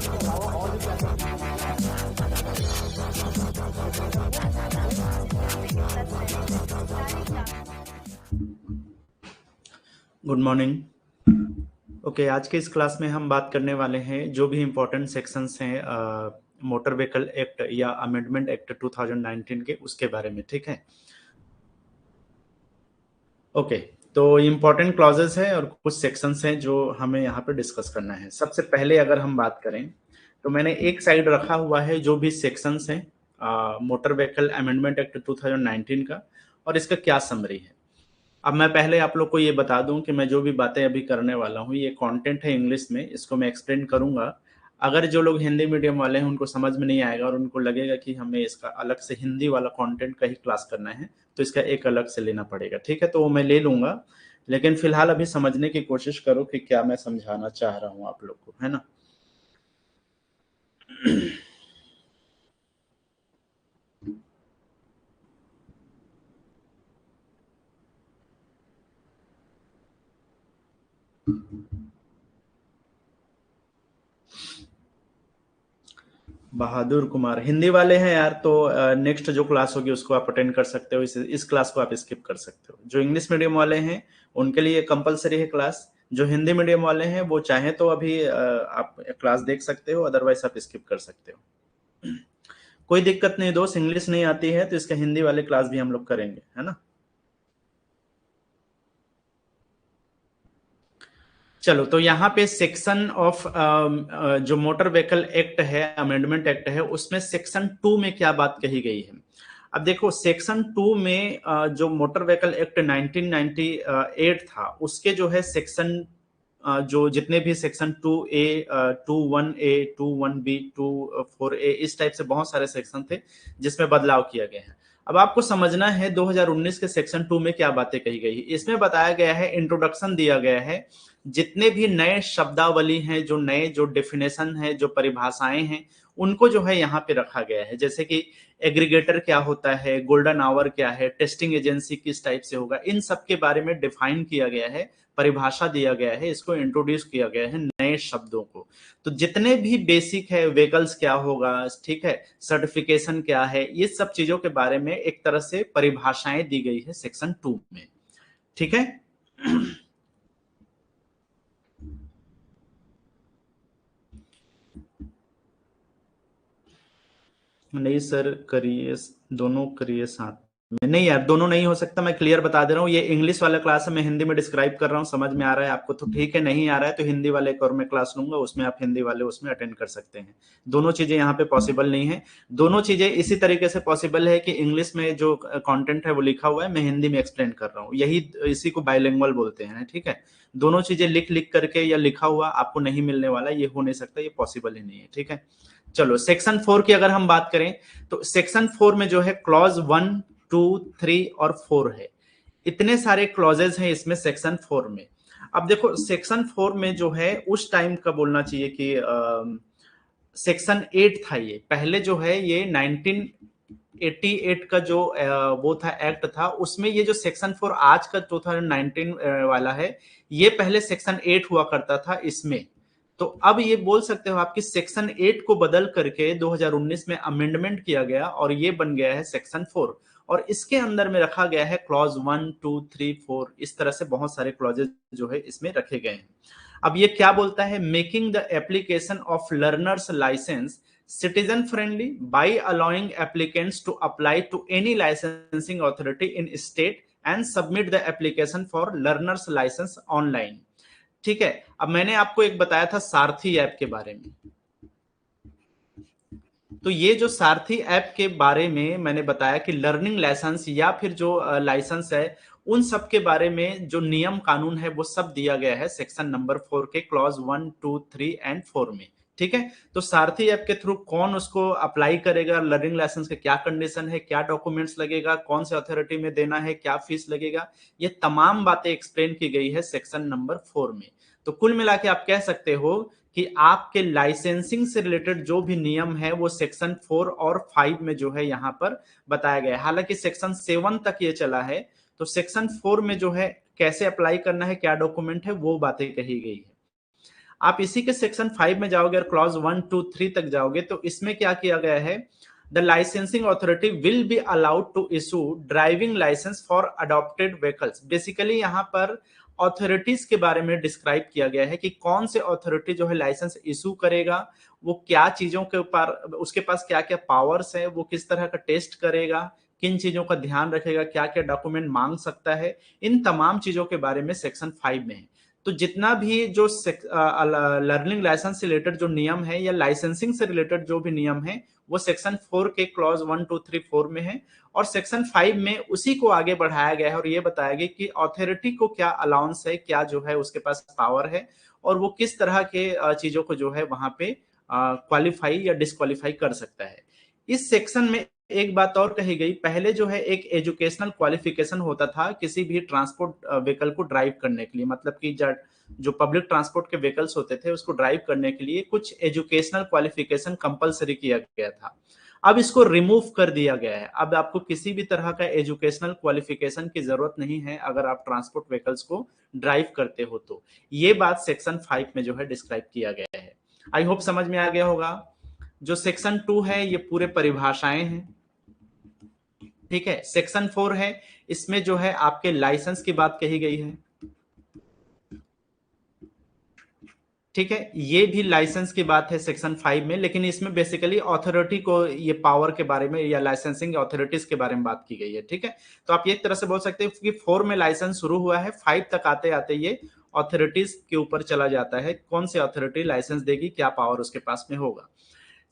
Good morning. Okay, आज के इस क्लास में हम बात करने वाले हैं जो भी इम्पोर्टेंट सेक्शंस हैं मोटर व्हीकल एक्ट या अमेंडमेंट एक्ट 2019 के, उसके बारे में। ठीक है, ओके। तो इम्पोर्टेंट क्लॉजेस है और कुछ सेक्शंस हैं जो हमें यहाँ पे डिस्कस करना है। सबसे पहले अगर हम बात करें तो मैंने एक साइड रखा हुआ है जो भी सेक्शंस हैं मोटर व्हीकल अमेंडमेंट एक्ट 2019 का, और इसका क्या समरी है। अब मैं पहले आप लोग को ये बता दूं कि मैं जो भी बातें अभी करने वाला हूँ ये कंटेंट है इंग्लिश में, इसको मैं एक्सप्लेन करूंगा। अगर जो लोग हिंदी मीडियम वाले हैं उनको समझ में नहीं आएगा और उनको लगेगा कि हमें इसका अलग से हिंदी वाला कंटेंट का ही क्लास करना है, तो इसका एक अलग से लेना पड़ेगा। ठीक है, तो वो मैं ले लूंगा, लेकिन फिलहाल अभी समझने की कोशिश करो कि क्या मैं समझाना चाह रहा हूँ आप लोग को, है ना। बहादुर कुमार हिंदी वाले हैं यार, तो नेक्स्ट जो क्लास होगी उसको आप अटेंड कर सकते हो। इस क्लास को आप स्किप कर सकते हो। जो इंग्लिश मीडियम वाले हैं उनके लिए कंपलसरी है क्लास। जो हिंदी मीडियम वाले हैं वो चाहे तो अभी आप क्लास देख सकते हो, अदरवाइज आप स्किप कर सकते हो। कोई दिक्कत नहीं दोस्त, इंग्लिश नहीं आती है तो इसका हिंदी वाले क्लास भी हम लोग करेंगे, है ना। चलो, तो यहाँ पे सेक्शन ऑफ जो मोटर व्हीकल एक्ट है, अमेंडमेंट एक्ट है, उसमें सेक्शन 2 में क्या बात कही गई है। अब देखो सेक्शन 2 में जो मोटर व्हीकल एक्ट 1998 था उसके जो है सेक्शन जो जितने भी section 2A 21A 21B 24A इस टाइप से बहुत सारे सेक्शन थे जिसमें बदलाव किया गया है। अब आपको समझना है 2019 के सेक्शन 2 में क्या बातें कही गई है। इसमें बताया गया है, इंट्रोडक्शन दिया गया है, जितने भी नए शब्दावली हैं, जो नए जो डेफिनेशन है, जो परिभाषाएं हैं, उनको जो है यहाँ पे रखा गया है। जैसे कि एग्रीगेटर क्या होता है, गोल्डन आवर क्या है, टेस्टिंग एजेंसी किस टाइप से होगा, इन सब के बारे में डिफाइन किया गया है, परिभाषा दिया गया है, इसको इंट्रोड्यूस किया गया है नए शब्दों को। तो जितने भी बेसिक है, व्हीकल्स क्या होगा, ठीक है, सर्टिफिकेशन क्या है, ये सब चीजों के बारे में एक तरह से परिभाषाएं दी गई है सेक्शन 2 में। ठीक है। नहीं सर, करिए, दोनों करिए साथ में। नहीं यार, दोनों नहीं हो सकता, मैं क्लियर बता दे रहा हूँ। ये इंग्लिश वाला क्लास है, मैं हिंदी में डिस्क्राइब कर रहा हूँ, समझ में आ रहा है आपको तो ठीक है, नहीं आ रहा है तो हिंदी वाले एक और मैं क्लास लूंगा, उसमें आप हिंदी वाले उसमें अटेंड कर सकते हैं। दोनों चीजें यहाँ पे पॉसिबल नहीं है। दोनों चीजें इसी तरीके से पॉसिबल है कि इंग्लिश में जो कॉन्टेंट है वो लिखा हुआ है, मैं हिंदी में एक्सप्लेन कर रहा हूँ, यही इसी को बाइलिंगुअल बोलते हैं। ठीक है, दोनों चीजें लिख लिख करके या लिखा हुआ आपको नहीं मिलने वाला, ये हो नहीं सकता, ये पॉसिबल ही नहीं है। ठीक है, चलो सेक्शन 4 की अगर हम बात करें तो सेक्शन 4 में जो है क्लॉज 1 2 3 और 4 है। इतने सारे क्लॉजेज हैं इसमें सेक्शन 4 में। अब देखो सेक्शन 4 में जो है उस टाइम का बोलना चाहिए कि सेक्शन 8 था। ये पहले जो है ये 1988 का जो वो था, एक्ट था, उसमें ये जो सेक्शन 4 आज का 2019 वाला है, ये पहले सेक्शन 8 हुआ करता था इसमें। तो अब ये बोल सकते हो आपकी सेक्शन 8 को बदल करके 2019 में अमेंडमेंट किया गया और ये बन गया है सेक्शन 4। और इसके अंदर में रखा गया है क्लॉज 1 2 3 4, इस तरह से बहुत सारे क्लॉजेज जो है इसमें रखे गए हैं। अब ये क्या बोलता है, making the application of learner's licence citizen friendly by allowing applicants to apply to any licensing authority in state and submit the application for learner's licence online. ठीक है, अब मैंने आपको एक बताया था सारथी ऐप के बारे में। तो ये जो सारथी ऐप के बारे में मैंने बताया कि लर्निंग लाइसेंस या फिर जो लाइसेंस है, उन सब के बारे में जो नियम कानून है वो सब दिया गया है सेक्शन नंबर 4 के क्लॉज 1 2 3 एंड 4 में। ठीक है, तो सारथी ऐप के थ्रू कौन उसको अप्लाई करेगा, लर्निंग लाइसेंस के क्या कंडीशन है, क्या डॉक्यूमेंट्स लगेगा, कौन से अथॉरिटी में देना है, क्या फीस लगेगा, ये तमाम बातें एक्सप्लेन की गई है सेक्शन नंबर 4 में। तो कुल मिला के आप कह सकते हो कि आपके लाइसेंसिंग से रिलेटेड जो भी नियम है वो सेक्शन 4 और 5 में जो है यहाँ पर बताया गया है। हालांकि सेक्शन 7 तक ये चला है, तो सेक्शन 4 में जो है कैसे अप्लाई करना है, क्या डॉक्यूमेंट है, वो बातें कही गई है। आप इसी के सेक्शन 5 में जाओगे और क्लॉज 1 2 3 तक जाओगे तो इसमें क्या किया गया है, the licensing authority will be allowed to issue driving licence for adopted vehicles. Basically यहाँ पर अथॉरिटीज के बारे में डिस्क्राइब किया गया है कि कौन से अथॉरिटी जो है लाइसेंस इशू करेगा, वो क्या चीजों के ऊपर, उसके पास क्या क्या पावर्स है, वो किस तरह का टेस्ट करेगा, किन चीजों का ध्यान रखेगा, क्या क्या डॉक्यूमेंट मांग सकता है, इन तमाम चीजों के बारे में सेक्शन 5 में है। तो जितना भी जो लर्निंग लाइसेंस से रिलेटेड जो नियम है या लाइसेंसिंग से रिलेटेड जो भी नियम है वो सेक्शन 4 के क्लॉज 1 2 3 4 में है, और सेक्शन 5 में उसी को आगे बढ़ाया गया है और ये बताया गया कि अथॉरिटी को क्या अलाउंस है, क्या जो है उसके पास पावर है, और वो किस तरह के चीजों को जो है वहां पे क्वालिफाई या डिस्क्वालीफाई कर सकता है। इस सेक्शन में एक बात और कही गई, पहले जो है एक एजुकेशनल क्वालिफिकेशन होता था किसी भी ट्रांसपोर्ट व्हीकल को ड्राइव करने के लिए, मतलब कि जो पब्लिक ट्रांसपोर्ट के व्हीकल्स होते थे उसको ड्राइव करने के लिए कुछ एजुकेशनल क्वालिफिकेशन कंपलसरी किया गया था। अब इसको रिमूव कर दिया गया है, अब आपको किसी भी तरह का एजुकेशनल क्वालिफिकेशन की जरूरत नहीं है अगर आप ट्रांसपोर्ट व्हीकल्स को ड्राइव करते हो तो। ये बात सेक्शन 5 में जो है डिस्क्राइब किया गया है। आई होप समझ में आ गया होगा। जो सेक्शन 2 है ये पूरे परिभाषाएं हैं, ठीक है। सेक्शन 4 है, इसमें जो है आपके लाइसेंस की बात कही गई है, ठीक है। ये भी लाइसेंस की बात है सेक्शन 5 में, लेकिन इसमें बेसिकली अथॉरिटी को ये पावर के बारे में या लाइसेंसिंग अथॉरिटीज के बारे में बात की गई है, ठीक है। तो आप ये एक तरह से बोल सकते हैं कि 4 में लाइसेंस शुरू हुआ है, 5 तक आते आते ये अथॉरिटीज के ऊपर चला जाता है, कौन सी अथॉरिटी लाइसेंस देगी, क्या पावर उसके पास में होगा।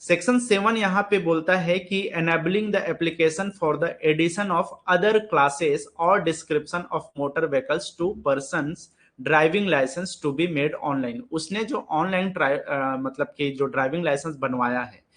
सेक्शन 7 यहां पे बोलता है कि enabling the application for the addition of other classes और description of motor vehicles to persons driving licence to be made online. उसने जो ऑनलाइन मतलब कि जो ड्राइविंग लाइसेंस बनवाया है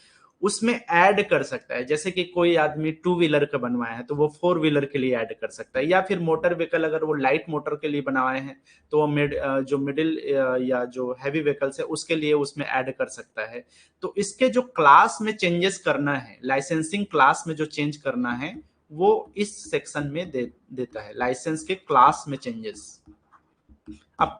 उसमें ऐड कर सकता है, जैसे कि कोई आदमी 2 व्हीलर का बनवाया है तो वो 4 व्हीलर के लिए ऐड कर सकता है, या फिर मोटर व्हीकल अगर वो लाइट मोटर के लिए बनवाए हैं तो वो जो मिडिल या जो हैवी व्हीकल्स है उसके लिए उसमें ऐड कर सकता है। तो इसके जो क्लास में चेंजेस करना है, लाइसेंसिंग क्लास में जो चेंज करना है वो इस सेक्शन में देता है, लाइसेंस के क्लास में चेंजेस। अब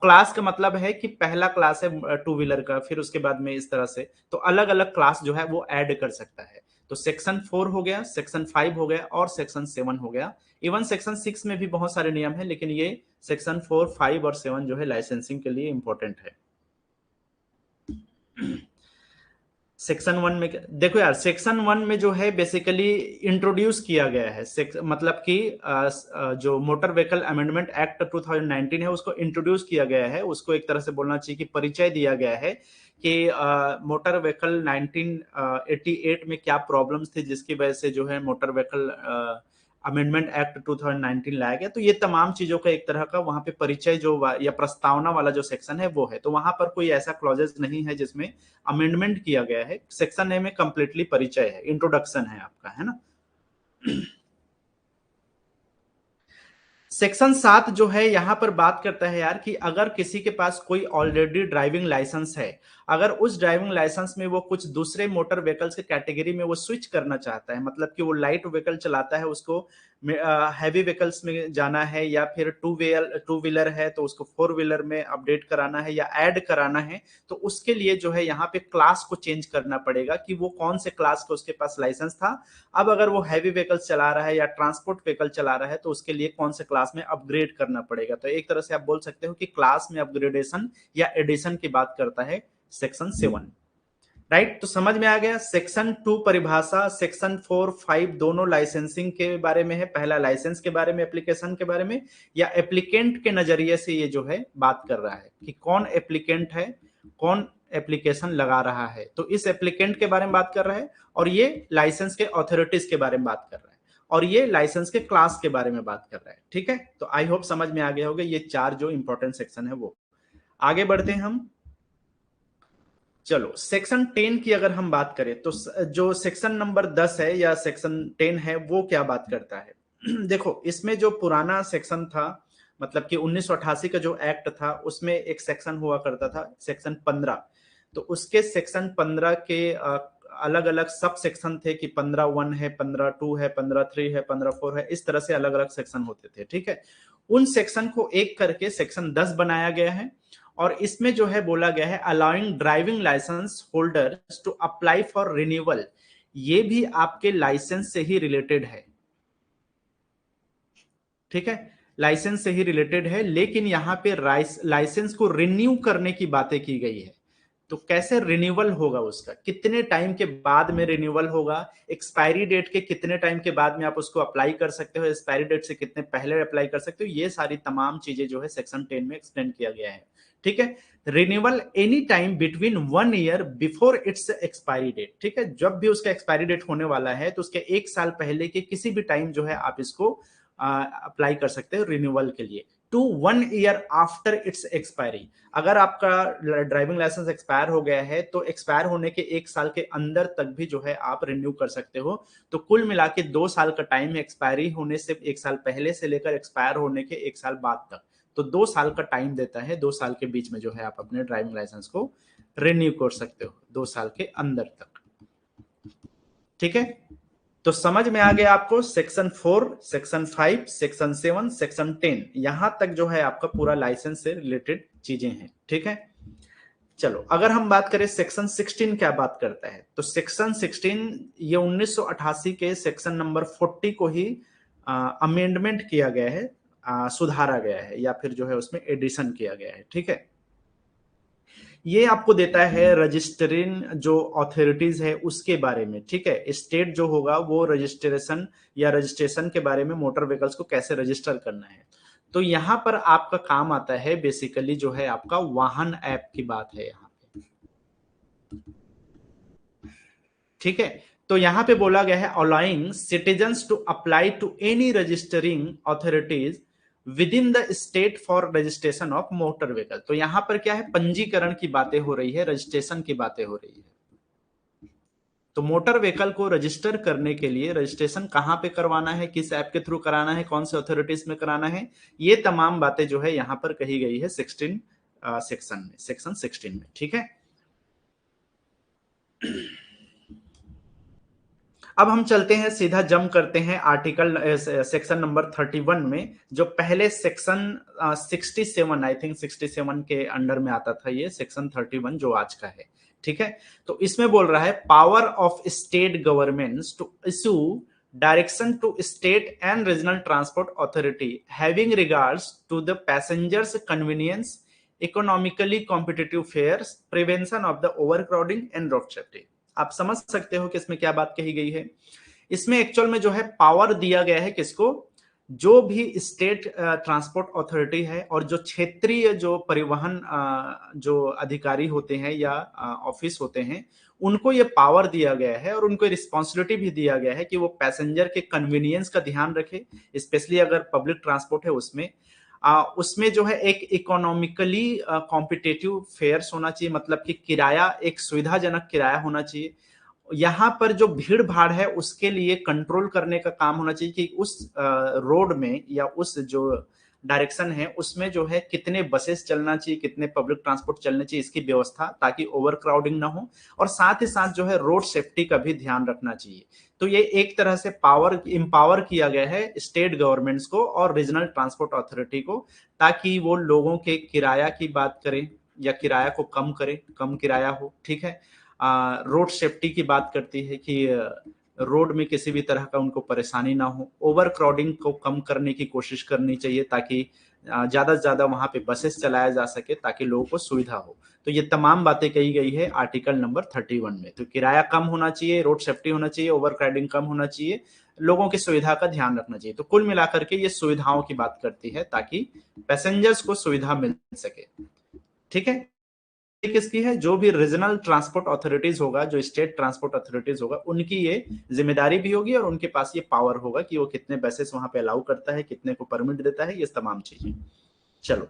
क्लास का मतलब है कि पहला क्लास है 2 व्हीलर का, फिर उसके बाद में इस तरह से तो अलग अलग क्लास जो है वो ऐड कर सकता है। तो सेक्शन 4 हो गया, सेक्शन 5 हो गया और सेक्शन 7 हो गया। इवन सेक्शन 6 में भी बहुत सारे नियम है, लेकिन ये सेक्शन 4 5 और 7 जो है लाइसेंसिंग के लिए इंपॉर्टेंट है। सेक्शन 1 में देखो यार, सेक्शन 1 में जो है बेसिकली इंट्रोड्यूस किया गया है, मतलब कि जो मोटर व्हीकल अमेंडमेंट एक्ट 2019 है उसको इंट्रोड्यूस किया गया है, उसको एक तरह से बोलना चाहिए कि परिचय दिया गया है कि मोटर व्हीकल 1988 में क्या प्रॉब्लम्स थी जिसकी वजह से जो है मोटर व्हीकल अमेंडमेंट एक्ट 2019 लाया गया। तो ये तमाम चीजों का एक तरह का वहां पे परिचय जो या प्रस्तावना वाला जो सेक्शन है वो है, तो वहां पर कोई ऐसा क्लॉजेस नहीं है जिसमें अमेंडमेंट किया गया है। सेक्शन ए में कंप्लीटली परिचय है, इंट्रोडक्शन है आपका, है ना। सेक्शन 7 जो है यहां पर बात करता है यार कि अगर किसी के पास कोई ऑलरेडी ड्राइविंग लाइसेंस है, अगर उस ड्राइविंग लाइसेंस में वो कुछ दूसरे मोटर व्हीकल्स के कैटेगरी में वो स्विच करना चाहता है, मतलब कि वो लाइट व्हीकल चलाता है उसको हैवी व्हीकल्स में जाना है, या फिर 2 व्हीलर है तो उसको 4 व्हीलर में अपडेट कराना है या ऐड कराना है, तो उसके लिए जो है यहाँ पे क्लास को चेंज करना पड़ेगा कि वो कौन से क्लास का उसके पास लाइसेंस था। अब अगर वो हैवी व्हीकल्स चला रहा है या ट्रांसपोर्ट व्हीकल चला रहा है तो उसके लिए कौन से क्लास में अपग्रेड करना पड़ेगा। तो एक तरह से आप बोल सकते हो कि क्लास में अपग्रेडेशन या एडिशन की बात करता है सेक्शन 7, राइट। तो समझ में आ गया। सेक्शन 2 परिभाषा, सेक्शन 4 5 दोनों लाइसेंसिंग के बारे में है, पहला लाइसेंस के बारे में, एप्लीकेशन के बारे में, या एप्लीकेंट के नजरिए से ये जो है बात कर रहा है कि कौन एप्लीकेंट है, कौन एप्लीकेशन लगा रहा है, तो इस एप्लीकेंट के बारे में बात कर रहा है, और ये लाइसेंस के अथॉरिटीज के बारे में बात कर रहा है, और ये लाइसेंस के क्लास के बारे में बात कर रहा है, ठीक है। तो आई होप समझ में आ गया होगा ये 4 जो इंपॉर्टेंट सेक्शन है वो। आगे बढ़ते हैं हम। चलो सेक्शन 10 की अगर हम बात करें तो जो सेक्शन नंबर 10 है या सेक्शन 10 है वो क्या बात करता है। देखो इसमें जो पुराना सेक्शन था, मतलब कि 1988 का जो एक्ट था उसमें एक सेक्शन हुआ करता था सेक्शन 15, तो उसके सेक्शन 15 के अलग अलग सब सेक्शन थे कि 15(1) है, 15(2) है, 15(3) है, 15(4) है, इस तरह से अलग अलग सेक्शन होते थे, ठीक है। उन सेक्शन को एक करके सेक्शन 10 बनाया गया है, और इसमें जो है बोला गया है allowing driving licence holders to apply for renewal, ये भी आपके लाइसेंस से ही रिलेटेड है, ठीक है, लाइसेंस से ही रिलेटेड है, लेकिन यहां पे लाइसेंस को रिन्यू करने की बातें की गई है। तो कैसे रिन्यूअल होगा, उसका कितने टाइम के बाद में रिन्यूअल होगा, एक्सपायरी डेट के कितने टाइम के बाद में आप उसको अप्लाई कर सकते हो, एक्सपायरी डेट से कितने पहले अप्लाई कर सकते हो, ये सारी तमाम चीजें जो है सेक्शन 10 में एक्सप्लेन किया गया है, ठीक है। Renewal any time between 1 year before its expiry date, ठीक है, जब भी उसका एक्सपायरी डेट होने वाला है तो उसके 1 साल पहले के किसी भी टाइम जो है आप इसको अप्लाई कर सकते हो रिन्यूअल के लिए, to 1 year after its expiry. अगर आपका ड्राइविंग लाइसेंस एक्सपायर हो गया है तो एक्सपायर होने के 1 साल के अंदर तक भी जो है आप रिन्यू कर सकते हो। तो कुल मिला के 2 साल का टाइम है, एक्सपायरी होने से 1 साल पहले से लेकर एक्सपायर होने के 1 साल बाद तक, तो 2 साल का टाइम देता है। 2 साल के बीच में जो है आप अपने ड्राइविंग लाइसेंस को रिन्यू कर सकते हो 2 साल के अंदर तक, ठीक है। तो समझ में आ गया आपको सेक्शन 4, सेक्शन 5, सेक्शन 7, सेक्शन 10, यहां तक जो है आपका पूरा लाइसेंस से रिलेटेड चीजें हैं, ठीक है। चलो अगर हम बात करें सेक्शन 16 क्या बात करता है, तो सेक्शन 16 ये 1988 के सेक्शन नंबर 40 को ही अमेंडमेंट किया गया है, सुधारा गया है, या फिर जो है उसमें एडिशन किया गया है, ठीक है। ये आपको देता है रजिस्टरिंग जो अथॉरिटीज है उसके बारे में, ठीक है। स्टेट जो होगा वो रजिस्ट्रेशन या रजिस्ट्रेशन के बारे में मोटर व्हीकल्स को कैसे रजिस्टर करना है। तो यहां पर आपका काम आता है बेसिकली जो है आपका वाहन ऐप की बात है यहाँ पे, ठीक है। तो यहां पे बोला गया है allowing citizens to apply to any registering authorities within the state for registration of motor vehicle. तो यहां पर क्या है, पंजीकरण की बातें हो रही है, रजिस्ट्रेशन की बातें हो रही है। तो मोटर व्हीकल को रजिस्टर करने के लिए रजिस्ट्रेशन कहां पे करवाना है, किस ऐप के थ्रू कराना है, कौन से अथॉरिटीज में कराना है, ये तमाम बातें जो है यहां पर कही गई है 16 सेक्शन में, सेक्शन 16 में, ठीक है। अब हम चलते हैं सीधा जंप करते हैं आर्टिकल सेक्शन नंबर 31 में, जो पहले सेक्शन 67 आई थिंक 67 के अंडर में आता था, ये सेक्शन 31 जो आज का है, ठीक है। तो इसमें बोल रहा है power of state governments to issue direction to state and regional transport authority having regards to the passengers convenience, economically competitive fares, prevention of the overcrowding and road safety. आप समझ सकते हो कि इसमें क्या बात कही गई है। इसमें एक्चुअल में जो है पावर दिया गया है किसको, जो भी स्टेट ट्रांसपोर्ट अथॉरिटी है और जो क्षेत्रीय जो परिवहन जो अधिकारी होते हैं या ऑफिस होते हैं, उनको ये पावर दिया गया है और उनको रिस्पॉन्सिबिलिटी भी दिया गया है कि वो पैसेंजर के कन्वीनियंस का ध्यान रखे, स्पेशली अगर पब्लिक ट्रांसपोर्ट है उसमें जो है एक इकोनॉमिकली कॉम्पिटेटिव फेयर्स होना चाहिए, मतलब कि किराया एक सुविधाजनक किराया होना चाहिए। यहाँ पर जो भीड़ भाड़ है उसके लिए कंट्रोल करने का काम होना चाहिए कि उस रोड में या उस जो डायरेक्शन है उसमें जो है कितने बसेस चलना चाहिए, कितने पब्लिक ट्रांसपोर्ट चलने चाहिए, इसकी व्यवस्था, ताकि ओवर क्राउडिंग ना हो, और साथ ही साथ जो है रोड सेफ्टी का भी ध्यान रखना चाहिए। तो ये एक तरह से इंपावर किया गया है स्टेट गवर्नमेंट्स को और रीजनल ट्रांसपोर्ट अथॉरिटी को, ताकि वो लोगों के किराया की बात करें या किराया को कम करें, कम किराया हो, ठीक है। रोड सेफ्टी की बात करती है कि रोड में किसी भी तरह का उनको परेशानी ना हो, ओवर क्राउडिंग को कम करने की कोशिश करनी चाहिए ताकि ज्यादा से ज्यादा वहां पे बसेस चलाया जा सके ताकि लोगों को सुविधा हो। तो ये तमाम बातें कही गई है आर्टिकल नंबर 31 में। तो किराया कम होना चाहिए, रोड सेफ्टी होना चाहिए, ओवर क्राउडिंग कम होना चाहिए, लोगों की सुविधा का ध्यान रखना चाहिए। तो कुल मिलाकर के ये सुविधाओं की बात करती है ताकि पैसेंजर्स को सुविधा मिल सके, ठीक है। किसकी है, जो भी रीजनल ट्रांसपोर्ट अथॉरिटीज होगा, जो स्टेट ट्रांसपोर्ट अथॉरिटीज होगा, उनकी ये जिम्मेदारी भी होगी और उनके पास ये पावर होगा कि वो कितने बसेस वहां पे अलाउ करता है, कितने को परमिट देता है, ये तमाम चीजें। चलो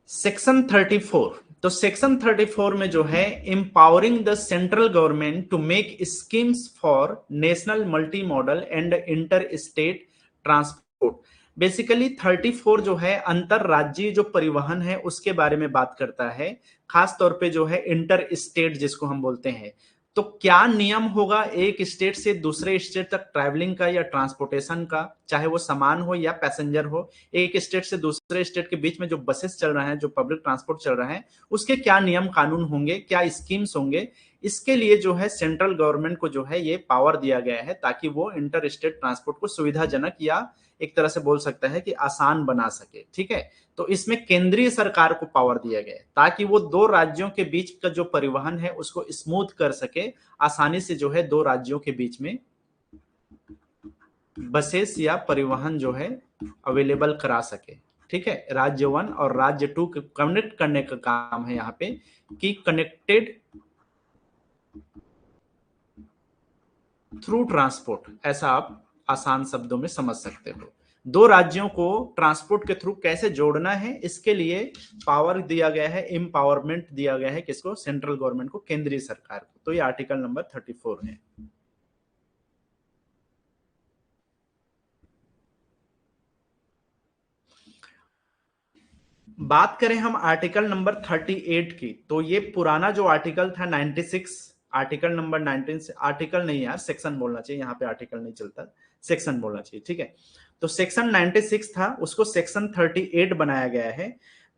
सेक्शन 34, तो सेक्शन 34 में जो है empowering the central government to make schemes for national multi modal and inter state transport. Basically 34 जो है अंतरराज्यीय जो परिवहन है उसके बारे में बात करता है, खास तौर पे जो है इंटर स्टेट जिसको हम बोलते हैं। तो क्या नियम होगा एक स्टेट से दूसरे स्टेट तक ट्रैवलिंग का या ट्रांसपोर्टेशन का, चाहे वो सामान हो या पैसेंजर हो, एक स्टेट से दूसरे स्टेट के बीच में जो बसेस चल रहे हैं, जो पब्लिक ट्रांसपोर्ट चल रहे हैं, उसके क्या नियम कानून होंगे, क्या स्कीम्स होंगे, इसके लिए जो है सेंट्रल गवर्नमेंट को जो है ये पावर दिया गया है ताकि वो इंटर स्टेट ट्रांसपोर्ट को सुविधाजनक या एक तरह से बोल सकता है कि आसान बना सके। ठीक है, तो इसमें केंद्रीय सरकार को पावर दिया गया है ताकि वो दो राज्यों के बीच का जो परिवहन है उसको स्मूथ कर सके, आसानी से जो है दो राज्यों के बीच में बसेस या परिवहन जो है अवेलेबल करा सके। ठीक है, राज्य 1 और राज्य 2 को कनेक्ट करने का काम है यहाँ पे कि कनेक्टेड थ्रू ट्रांसपोर्ट, ऐसा आप आसान शब्दों में समझ सकते हो। दो राज्यों को ट्रांसपोर्ट के थ्रू कैसे जोड़ना है, इसके लिए पावर दिया गया है, एम्पावरमेंट दिया गया है किसको, सेंट्रल गवर्नमेंट को, केंद्रीय सरकार को। तो ये आर्टिकल नंबर 34 है। बात करें हम आर्टिकल नंबर 38 की, तो ये पुराना जो आर्टिकल था 96, आर्टिकल नंबर 19 से, आर्टिकल नहीं यार सेक्शन बोलना चाहिए, यहाँ पे आर्टिकल नहीं चलता, सेक्शन बोलना चाहिए। ठीक है, तो सेक्शन 96 था, उसको सेक्शन 38 बनाया गया है।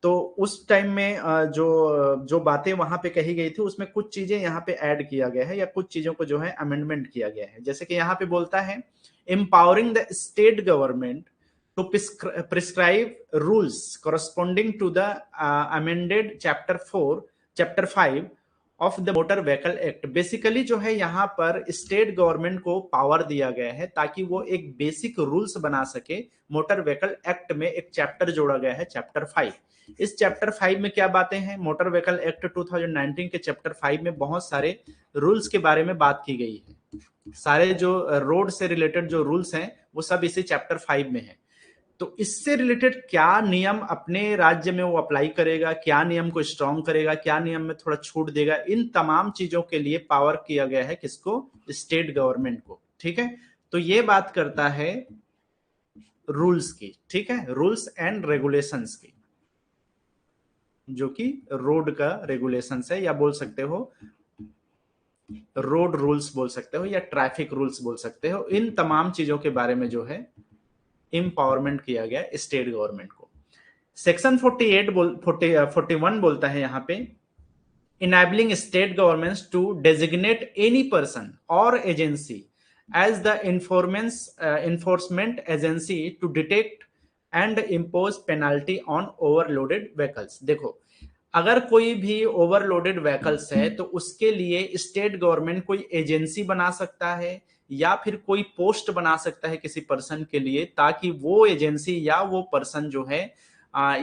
तो उस टाइम में जो जो बातें वहां पे कही गई थी उसमें कुछ चीजें यहाँ पे ऐड किया गया है या कुछ चीजों को जो है अमेंडमेंट किया गया है। जैसे कि यहाँ पे बोलता है empowering the state government to prescribe rules corresponding to the amended chapter 5 of the motor vehicle act. Basically जो है यहाँ पर स्टेट गवर्नमेंट को पावर दिया गया है ताकि वो एक बेसिक रूल्स बना सके। मोटर व्हीकल एक्ट में एक चैप्टर जोड़ा गया है, चैप्टर 5। इस चैप्टर 5 में क्या बातें हैं, मोटर व्हीकल एक्ट 2019 के चैप्टर 5 में बहुत सारे रूल्स के बारे में बात की गई है। सारे जो रोड से रिलेटेड जो रूल्स हैं वो सब इसी चैप्टर 5 में है। तो इससे रिलेटेड क्या नियम अपने राज्य में वो अप्लाई करेगा, क्या नियम को स्ट्रॉन्ग करेगा, क्या नियम में थोड़ा छूट देगा, इन तमाम चीजों के लिए पावर किया गया है किसको, स्टेट गवर्नमेंट को। ठीक है, तो ये बात करता है रूल्स की। ठीक है, रूल्स एंड रेगुलेशंस की, जो कि रोड का रेगुलेशंस है, या बोल सकते हो रोड रूल्स बोल सकते हो, या ट्रैफिक रूल्स बोल सकते हो। इन तमाम चीजों के बारे में जो है एम्पावरमेंट किया गया स्टेट गवर्नमेंट को। सेक्शन 41 बोलता है यहाँ पे enabling state governments to designate any person और agency as the enforcement agency to detect and impose penalty on overloaded vehicles. देखो, अगर कोई भी ओवरलोडेड व्हीकल्स है तो उसके लिए स्टेट गवर्नमेंट कोई एजेंसी बना सकता है या फिर कोई पोस्ट बना सकता है किसी पर्सन के लिए, ताकि वो एजेंसी या वो पर्सन जो है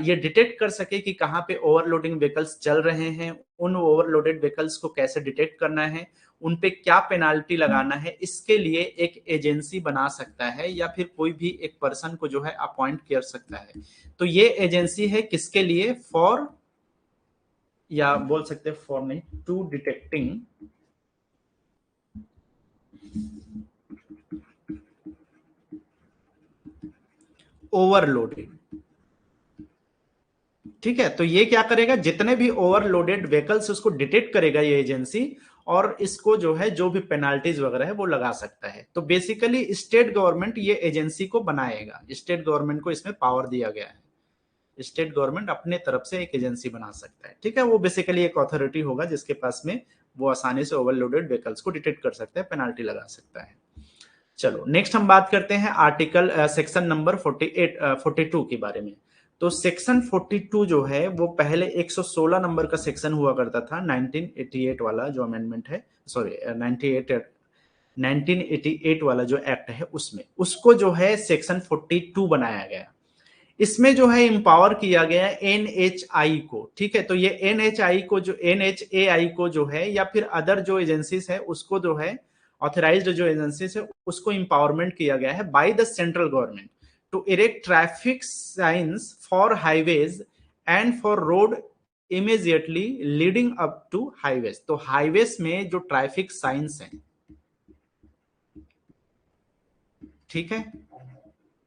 ये डिटेक्ट कर सके कि कहाँ पे ओवरलोडिंग व्हीकल्स चल रहे हैं, उन ओवरलोडेड व्हीकल्स को कैसे डिटेक्ट करना है, उन पे क्या पेनाल्टी लगाना है। इसके लिए एक एजेंसी बना सकता है या फिर कोई भी एक पर्सन को जो है अपॉइंट कर सकता है। तो ये एजेंसी है किसके लिए, फॉर, या बोल सकते हैं फॉर नहीं, टू डिटेक्टिंग ओवरलोडेड। ठीक है, तो ये क्या करेगा, जितने भी ओवरलोडेड व्हीकल्स उसको डिटेक्ट करेगा ये एजेंसी, और इसको जो है जो भी पेनाल्टीज वगैरह है वो लगा सकता है। तो बेसिकली स्टेट गवर्नमेंट ये एजेंसी को बनाएगा, स्टेट गवर्नमेंट को इसमें पावर दिया गया है। स्टेट गवर्नमेंट अपने तरफ से एक एजेंसी बना सकता है। ठीक है, वो बेसिकली एक अथॉरिटी होगा जिसके पास में वो आसानी से ओवरलोडेड व्हीकल्स को डिटेक्ट कर सकता है, पेनाल्टी लगा सकता है। चलो नेक्स्ट हम बात करते हैं आर्टिकल सेक्शन नंबर 42 के बारे में। तो सेक्शन 42 जो है वो पहले 116 नंबर का सेक्शन हुआ करता था, 1988 वाला जो अमेंडमेंट है, सॉरी 1988 वाला जो एक्ट है उसमें, उसको जो है सेक्शन 42 बनाया गया। इसमें जो है एम्पावर किया गया एनएचआई को। ठीक है, तो ये एनएचआई को, जो एनएचएआई को जो है, या फिर अदर जो एजेंसीज है उसको जो है, ऑथराइज्ड जो एजेंसीज है उसको एम्पावरमेंट किया गया है by the central government to erect traffic signs for highways and for road immediately leading up to highways. तो हाईवेज में जो ट्रैफिक साइंस है, ठीक है,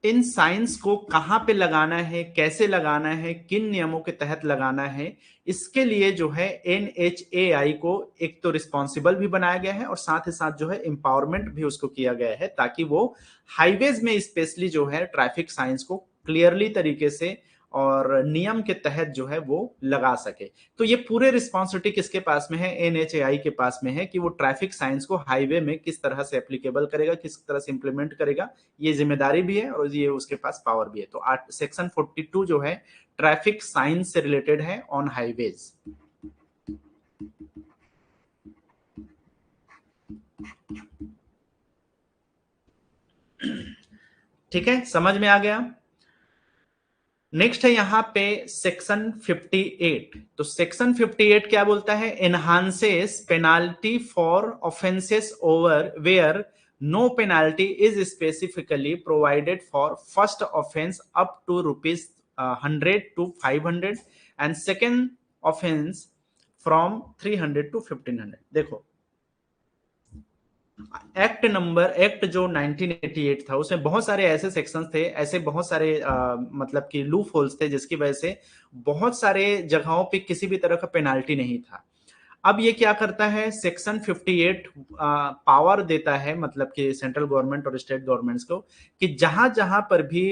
इन साइंस को कहां पे लगाना है, कैसे लगाना है, किन नियमों के तहत लगाना है, इसके लिए जो है NHAI को एक तो रिस्पॉन्सिबल भी बनाया गया है और साथ ही साथ जो है एम्पावरमेंट भी उसको किया गया है, ताकि वो हाईवेज में स्पेशली जो है ट्रैफिक साइंस को क्लियरली तरीके से और नियम के तहत जो है वो लगा सके। तो ये पूरे रिस्पॉन्सिबिलिटी किसके पास में है? NHAI के पास में है कि वो ट्रैफिक साइंस को हाईवे में किस तरह से एप्लीकेबल करेगा, किस तरह से इंप्लीमेंट करेगा। ये जिम्मेदारी भी है और ये उसके पास पावर भी है। तो सेक्शन 42 जो है ट्रैफिक साइंस से रिलेटेड है ऑन हाईवेज। ठीक है, समझ में आ गया। नेक्स्ट है यहां पे सेक्शन 58। तो सेक्शन 58 क्या बोलता है? Enhances penalty for offences over where no penalty is specifically provided for first offence up to ₹100 to 500 and second offence from 300 to 1500। देखो, एक्ट जो 1988 था उसमें बहुत सारे ऐसे सेक्शंस थे, ऐसे बहुत सारे मतलब कि लूप होल्स थे जिसकी वजह से बहुत सारे जगहों पे किसी भी तरह का पेनाल्टी नहीं था। अब ये क्या करता है? सेक्शन 58 पावर देता है, मतलब कि सेंट्रल गवर्नमेंट और स्टेट गवर्नमेंट्स को, कि जहां जहां पर भी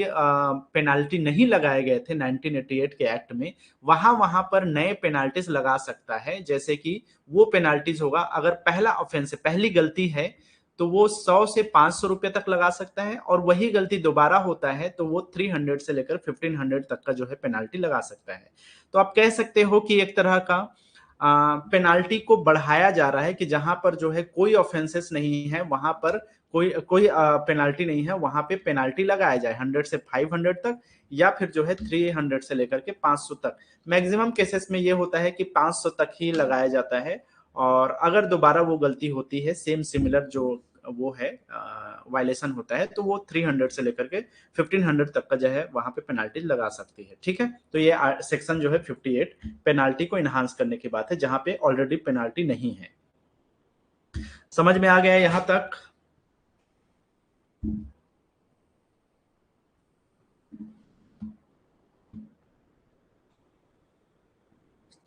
पेनाल्टी नहीं लगाए गए थे 1988 के एक्ट में, वहां वहां पर नए पेनाल्टीज लगा सकता है। जैसे कि वो पेनाल्टीज होगा, अगर पहला ऑफेंस है, पहली गलती है, तो वो 100 से 500 रुपए तक लगा सकता है, और वही गलती दोबारा होता है तो वो 300 से लेकर 1500 तक का जो है पेनाल्टी लगा सकता है। तो आप कह सकते हो कि एक तरह का पेनाल्टी को बढ़ाया जा रहा है कि जहां पर जो है कोई ऑफेंसेस नहीं है वहां पर कोई कोई पेनाल्टी नहीं है, वहां पे पेनाल्टी लगाया जाए 100 से 500 तक, या फिर जो है 300 से लेकर के 500 तक। मैक्सिमम केसेस में ये होता है कि 500 तक ही लगाया जाता है, और अगर दोबारा वो गलती होती है, सेम सिमिलर जो वो है वायलेशन होता है, तो वो 300 से लेकर के 1500 तक का जो है वहां पे पेनाल्टी लगा सकती है। ठीक है, तो ये सेक्शन जो है 58 पेनाल्टी को इनहांस करने की बात है, जहां पे ऑलरेडी पेनाल्टी नहीं है। समझ में आ गया यहां तक?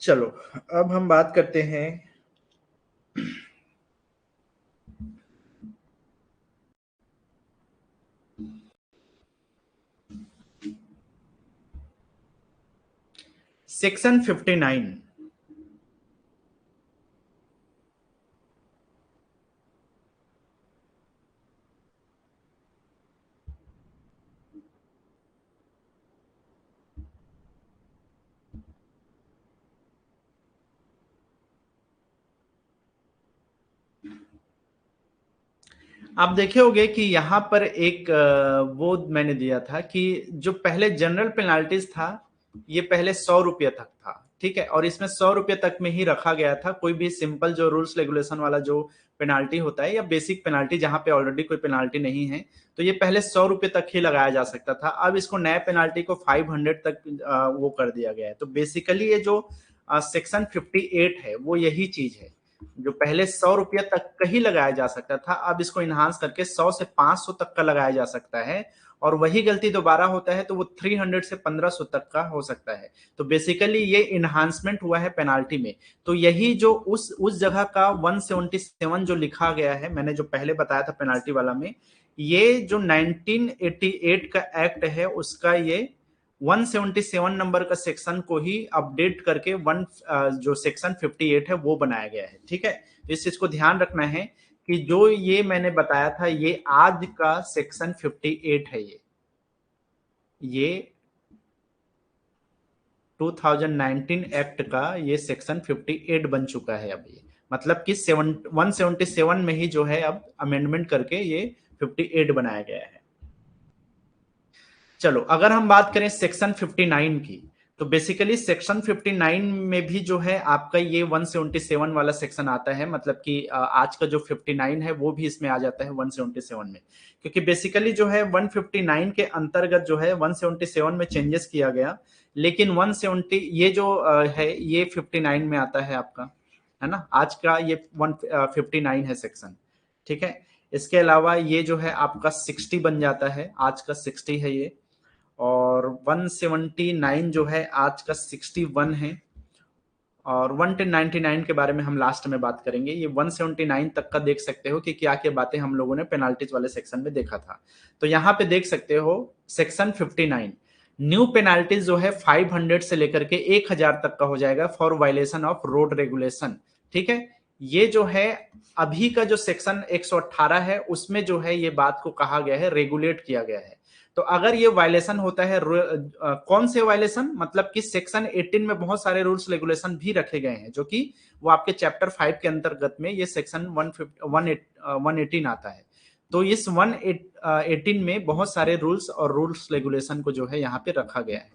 चलो, अब हम बात करते हैं सेक्शन 59। आप देखे होंगे कि यहाँ पर एक वो मैंने दिया था कि जो पहले जनरल पेनाल्टीज था, ये पहले 100 रुपये तक था। ठीक है, और इसमें 100 रुपये तक में ही रखा गया था। कोई भी सिंपल जो रूल्स रेगुलेशन वाला जो पेनाल्टी होता है, या बेसिक पेनाल्टी जहां पे ऑलरेडी कोई पेनाल्टी नहीं है, तो ये पहले 100 रुपये तक ही लगाया जा सकता था। अब इसको नया पेनाल्टी को 500 तक वो कर दिया गया है। तो बेसिकली ये जो सेक्शन 58 है वो यही चीज है। जो पहले 100 रुपया तक का ही लगाया जा सकता था, अब इसको इनहांस करके 100 से 500 तक का लगाया जा सकता है, और वही गलती दोबारा होता है तो वो 300 से 1500 तक का हो सकता है। तो बेसिकली ये इनहांसमेंट हुआ है पेनाल्टी में। तो यही जो उस जगह का 177 जो लिखा गया है, मैंने जो पहले बताया था पेनाल्टी वाला में, ये जो 1988 का एक्ट है उसका ये 177 नंबर का सेक्शन को ही अपडेट करके जो सेक्शन 58 है वो बनाया गया है। ठीक है, इस चीज को ध्यान रखना है कि जो ये मैंने बताया था ये आज का सेक्शन 58 है। ये 2019 एक्ट का ये सेक्शन 58 बन चुका है अब। ये मतलब कि 177 में ही जो है अब अमेंडमेंट करके ये 58 बनाया गया है। चलो, अगर हम बात करें सेक्शन 59 की, तो बेसिकली सेक्शन 59 में भी जो है आपका ये 177 वाला सेक्शन आता है। मतलब कि आज का जो 59 है वो भी इसमें आ जाता है 177 में, क्योंकि बेसिकली जो है 159 के अंतर्गत जो है 177 में चेंजेस किया गया, लेकिन 170 ये जो है ये 59 में आता है आपका, है ना। आज का ये 159 है सेक्शन। ठीक है, इसके अलावा ये जो है आपका 60 बन जाता है, आज का 60 है ये, और 179 जो है आज का 61 है, और 199 के बारे में हम लास्ट में बात करेंगे। ये 179 तक का देख सकते हो कि क्या क्या बातें हम लोगों ने पेनाल्टीज वाले सेक्शन में देखा था। तो यहाँ पे देख सकते हो सेक्शन 59 न्यू पेनाल्टीज जो है 500 से लेकर के 1000 तक का हो जाएगा for violation of road regulation. ठीक है, ये जो है अभी का जो सेक्शन 118 है उसमें जो है ये बात को कहा गया है, रेगुलेट किया गया है। तो अगर ये वायलेशन होता है, कौन से वायलेशन, मतलब कि सेक्शन 18 में बहुत सारे रूल्स रेगुलेशन भी रखे गए हैं जो कि वो आपके चैप्टर 5 के अंतर्गत में ये सेक्शन 118 आता है। तो इस 118 में बहुत सारे रूल्स और रूल्स रेगुलेशन को जो है यहाँ पे रखा गया है।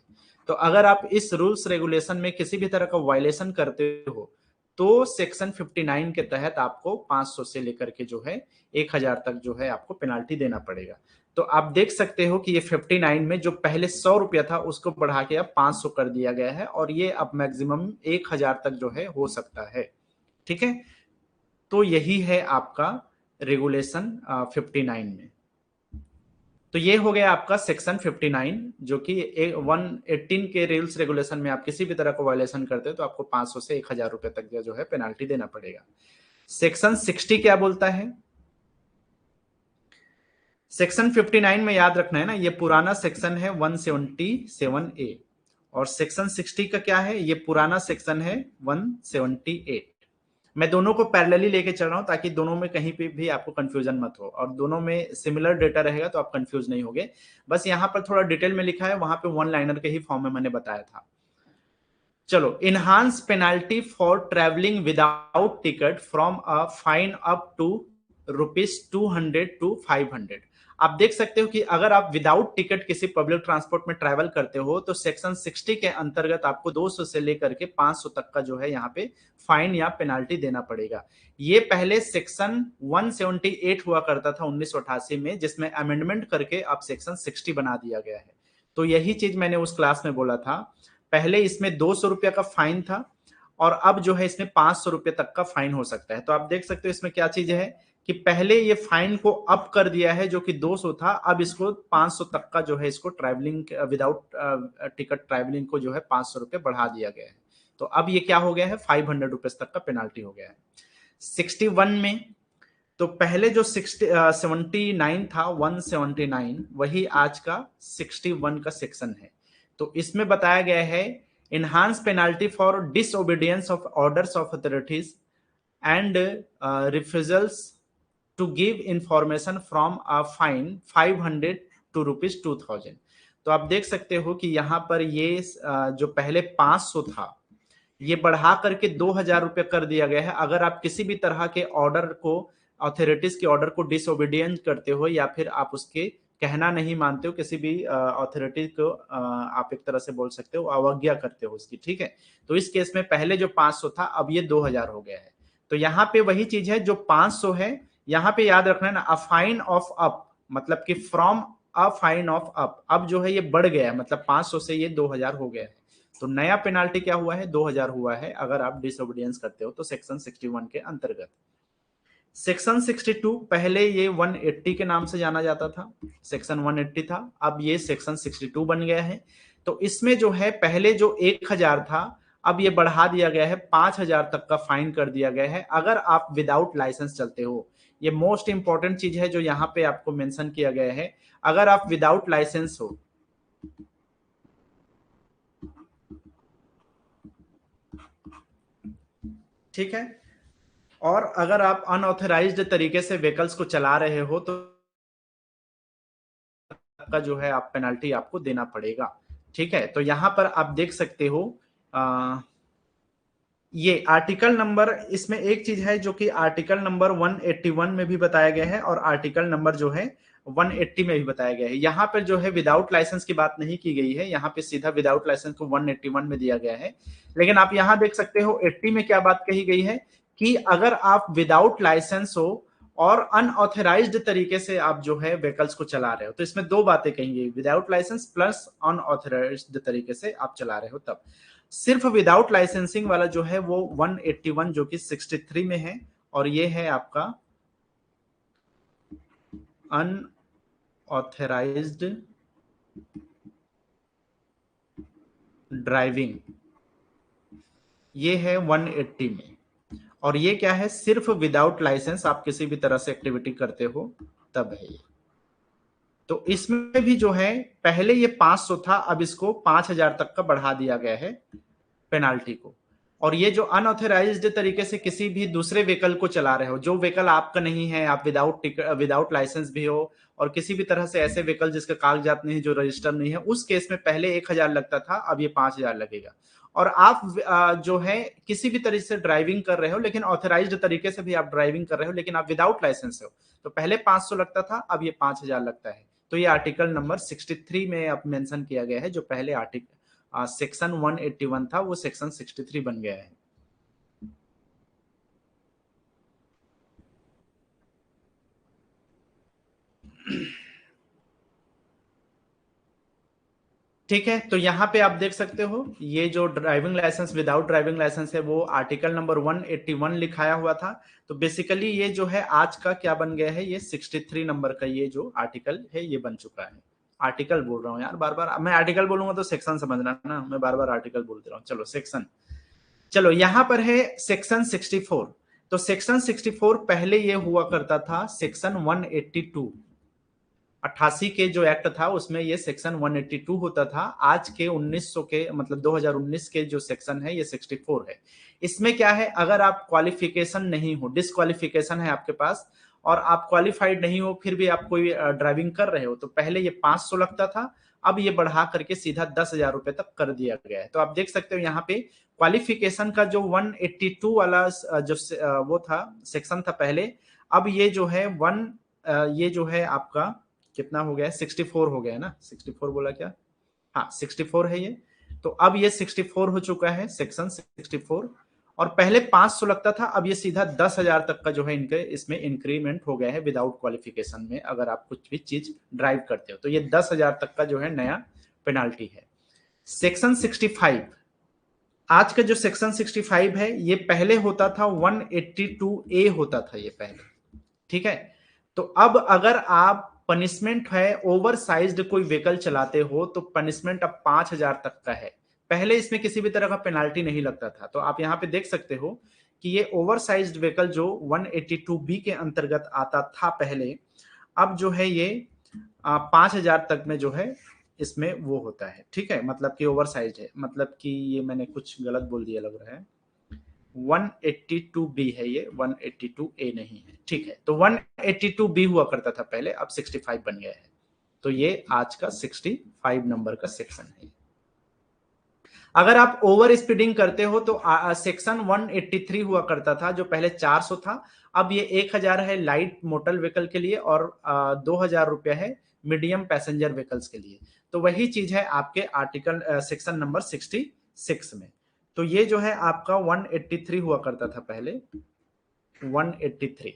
तो अगर आप इस रूल्स रेगुलेशन में किसी भी तरह का वायलेशन करते हो तो सेक्शन 59 के तहत आपको 500 से लेकर के जो है 1000 तक जो है आपको पेनाल्टी देना पड़ेगा। तो आप देख सकते हो कि ये 59 में जो पहले 100 रुपया था उसको बढ़ा के अब 500 कर दिया गया है, और ये अब मैक्सिमम 1000 तक जो है हो सकता है। ठीक है, तो यही है आपका रेगुलेशन 59 में। तो ये हो गया आपका सेक्शन 59, जो कि 118 के रूल्स रेगुलेशन में आप किसी भी तरह का वायलेशन करते हो तो आपको 500 से 1000 रुपए तक जो है पेनाल्टी देना पड़ेगा। सेक्शन 60 क्या बोलता है? सेक्शन 59 में याद रखना है ना, ये पुराना सेक्शन है 177A, और सेक्शन 60 का क्या है? ये पुराना सेक्शन है 178। मैं दोनों को पैरेलली लेके चल रहा हूं ताकि दोनों में कहीं पे भी आपको कंफ्यूजन मत हो, और दोनों में सिमिलर डेटा रहेगा तो आप कंफ्यूज नहीं होगे। बस यहां पर थोड़ा डिटेल में लिखा है, वहां पे वन लाइनर के ही फॉर्म में मैंने बताया था। चलो, enhance penalty for travelling without ticket from a fine up to ₹200 to 500। आप देख सकते हो कि अगर आप विदाउट टिकट किसी पब्लिक ट्रांसपोर्ट में ट्रैवल करते हो तो सेक्शन 60 के अंतर्गत आपको 200 से लेकर के 500 तक का जो है यहाँ पे फाइन या पेनाल्टी देना पड़ेगा। ये पहले सेक्शन 178 हुआ करता था 1988 में, जिसमें अमेंडमेंट करके अब सेक्शन 60 बना दिया गया है। तो यही चीज मैंने उस क्लास में बोला था, पहले इसमें 200 रुपया का फाइन था और अब जो है इसमें 500 रुपये तक का फाइन हो सकता है। तो आप देख सकते हो इसमें क्या चीज है कि पहले ये फाइन को अप कर दिया है, जो कि 200 था, अब इसको 500 तक का जो है इसको ट्रैवलिंग विदाउट टिकट ट्रैवलिंग को जो है 500 रुपये बढ़ा दिया गया है। तो अब ये क्या हो गया है, 500 रुपीज तक का पेनाल्टी हो गया है। 61 में तो पहले जो 79 था 179, वही आज का 61 का सेक्शन है। तो इसमें बताया गया है enhance penalty for disobedience of orders of authorities and refusals to give information from a fine 500 to ₹2000। तो आप देख सकते हो कि यहाँ पर ये जो पहले 500 था ये बढ़ा करके 2000 रुपये कर दिया गया है अगर आप किसी भी तरह के ऑर्डर को, अथॉरिटीज के ऑर्डर को डिसओबीडियंस करते हो या फिर आप उसके कहना नहीं मानते हो, किसी भी अथॉरिटी को आप एक तरह से बोल सकते हो अवज्ञा करते हो उसकी। ठीक है, तो इस केस में पहले जो 500 था अब ये 2000 हो गया है। तो यहाँ पे वही चीज है, जो 500 है यहाँ पे याद रखना है ना, अ फाइन ऑफ अप, मतलब कि from a fine of up, अब जो है ये बढ़ गया है, मतलब 500 से ये 2000 हो गया है। तो नया पेनाल्टी क्या हुआ है, 2000 हुआ है अगर आप डिसओबीडियंस करते हो तो सेक्शन 61 के अंतर्गत। सेक्शन 62 पहले ये 180 के नाम से जाना जाता था, सेक्शन 180 था, अब ये सेक्शन 62 बन गया है। तो इसमें जो है पहले जो 1000 था अब ये बढ़ा दिया गया है, 5000 तक का फाइन कर दिया गया है अगर आप विदाउट लाइसेंस चलते हो। ये मोस्ट इंपॉर्टेंट चीज है जो यहाँ पे आपको मेंशन किया गया है, अगर आप विदाउट लाइसेंस हो, ठीक है, और अगर आप अनऑथराइज्ड तरीके से व्हीकल्स को चला रहे हो तो का जो है आप पेनल्टी आपको देना पड़ेगा। ठीक है, तो यहां पर आप देख सकते हो ये आर्टिकल नंबर, इसमें एक चीज है जो कि आर्टिकल नंबर 181 में भी बताया गया है और आर्टिकल नंबर जो है 180 में भी बताया गया है। यहाँ पर जो है विदाउट लाइसेंस की बात नहीं की गई है, यहाँ पे सीधा विदाउट लाइसेंस को 181 में दिया गया है। लेकिन आप यहाँ देख सकते हो 80 में क्या बात कही गई है कि अगर आप विदाउट लाइसेंस हो और अनऑथराइज्ड तरीके से आप जो है व्हीकल्स को चला रहे हो, तो इसमें दो बातें कही गई, विदाउट लाइसेंस प्लस अनऑथराइज्ड तरीके से आप चला रहे हो तब। सिर्फ विदाउट लाइसेंसिंग वाला जो है वो 181 जो कि 63 में है, और ये है आपका अनऑथराइज्ड ड्राइविंग, ये है 180 में। और ये क्या है, सिर्फ विदाउट लाइसेंस आप किसी भी तरह से एक्टिविटी करते हो तब है ये। तो इसमें भी जो है पहले ये 500 था, अब इसको 5000 तक का बढ़ा दिया गया है पेनाल्टी को। और ये जो अनऑथराइज्ड तरीके से किसी भी दूसरे व्हीकल को चला रहे हो, जो व्हीकल आपका नहीं है, आप विदाउट लाइसेंस भी हो, और किसी भी तरह से ऐसे व्हीकल जिसके कागजात नहीं, जो रजिस्टर नहीं है, उस केस में पहले 1000 लगता था, अब ये 5000 लगेगा। और आप जो है किसी भी तरीके से ड्राइविंग कर रहे हो, लेकिन ऑथराइज्ड तरीके से भी आप ड्राइविंग कर रहे हो, लेकिन आप विदाउट लाइसेंस हो, तो पहले 500 लगता था, अब ये 5000 लगता है। तो ये आर्टिकल नंबर 63 में अब मेंशन किया गया है, जो पहले आर्टिकल सेक्शन 181 था, वो सेक्शन 63 बन गया है। ठीक है, तो यहां पे आप देख सकते हो ये जो driving licence without driving licence है, वो आर्टिकल नंबर 181 लिखाया हुआ था। तो बेसिकली ये जो है आज का क्या बन गया है, ये 63 नंबर का ये जो आर्टिकल है ये बन चुका है। आर्टिकल बोल रहा हूँ यार, बार बार मैं आर्टिकल बोलूंगा तो सेक्शन समझना ना, मैं बार बार आर्टिकल बोलते रहा हूँ। चलो सेक्शन, चलो यहां पर है सेक्शन 64। तो सेक्शन 64 पहले ये हुआ करता था सेक्शन 182, 88 के जो एक्ट था उसमें ये सेक्शन 182 होता था। आज के 1900 के मतलब 2019 के जो सेक्शन है ये 64 है। इसमें क्या है, अगर आप क्वालिफिकेशन नहीं हो, डिस्क्वालिफिकेशन है आपके पास, और आप क्वालिफाइड नहीं हो, फिर भी आप कोई ड्राइविंग कर रहे हो, तो पहले ये 500 लगता था, अब ये बढ़ा करके सीधा 10,000 रुपए तक कर दिया गया है। तो आप देख सकते हो यहाँ पे क्वालिफिकेशन का जो 182 वाला जो वो था सेक्शन था पहले, अब ये जो है ये जो है आपका कितना हो गया है, 64 हो गया है ना, 64 बोला क्या, हाँ 64 है ये। तो अब ये 64 हो चुका है सेक्शन 64, और पहले 500 लगता था, अब ये सीधा 10,000 तक का जो है इनके इसमें इंक्रीमेंट हो गया है विदाउट क्वालिफिकेशन में। अगर आप कुछ भी चीज ड्राइव करते हो तो ये 10,000 तक का जो है नया पेनाल्टी है। सेक्शन 65, आज का जो सेक्शन 65 है ये पहले होता था 182A होता था ये पहले, ठीक है। तो अब अगर आप पनिशमेंट है ओवर साइज्ड कोई व्हीकल चलाते हो तो पनिशमेंट अब 5000 तक का है। पहले इसमें किसी भी तरह का पेनाल्टी नहीं लगता था। तो आप यहां पे देख सकते हो कि ये ओवर साइज्ड व्हीकल जो 182B के अंतर्गत आता था पहले, अब जो है ये 5000 तक में जो है इसमें वो होता है, ठीक है। मतलब कि ओवर साइज है, मतलब कि ये मैंने कुछ गलत बोल दिया लग रहा है, 182B है ये, 182A नहीं है, ठीक है। तो 182B हुआ करता था पहले, अब 65 बन गया है। तो ये आज का 65 नंबर का सेक्शन है। अगर आप ओवर स्पीडिंग करते हो तो सेक्शन 183 हुआ करता था, जो पहले 400 था, अब ये 1000 है लाइट मोटर व्हीकल के लिए, और 2000 रुपया है मीडियम पैसेंजर व्हीकल्स के लिए। तो वही चीज है आपके आर्टिकल सेक्शन नंबर 66 में। तो ये जो है आपका 183 हुआ करता था पहले, 183।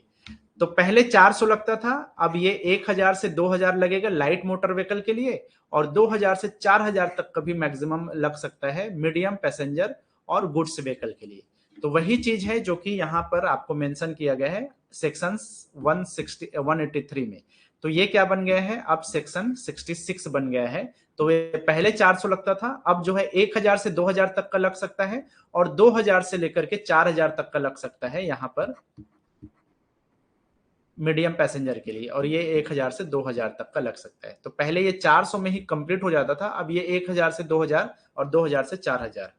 तो पहले 400 लगता था, अब ये 1000 से 2000 लगेगा लाइट मोटर व्हीकल के लिए, और 2000 से 4000 तक का भी मैक्सिमम लग सकता है मीडियम पैसेंजर और गुड्स व्हीकल के लिए। तो वही चीज है जो कि यहाँ पर आपको मेंशन किया गया है सेक्शन 183 में। तो ये क्या बन गया है, अब सेक्शन 66 बन गया है। तो ये पहले 400 लगता था, अब जो है 1000 से 2000 तक का लग सकता है, और 2000 से लेकर के 4000 तक का लग सकता है यहाँ पर मीडियम पैसेंजर के लिए, और ये 1000 से 2000 तक का लग सकता है। तो पहले ये 400 में ही कंप्लीट हो जाता था, अब ये 1000 से 2000 और 2000 से 4000।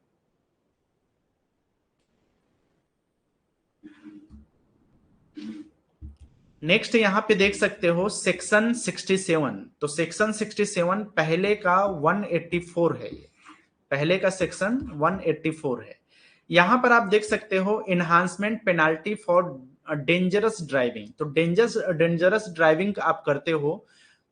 नेक्स्ट यहां पे देख सकते हो सेक्शन 67। तो सेक्शन 67 पहले का 184 है, ये पहले का सेक्शन 184 है। यहां पर आप देख सकते हो enhancement penalty for dangerous driving. तो डेंजरस ड्राइविंग आप करते हो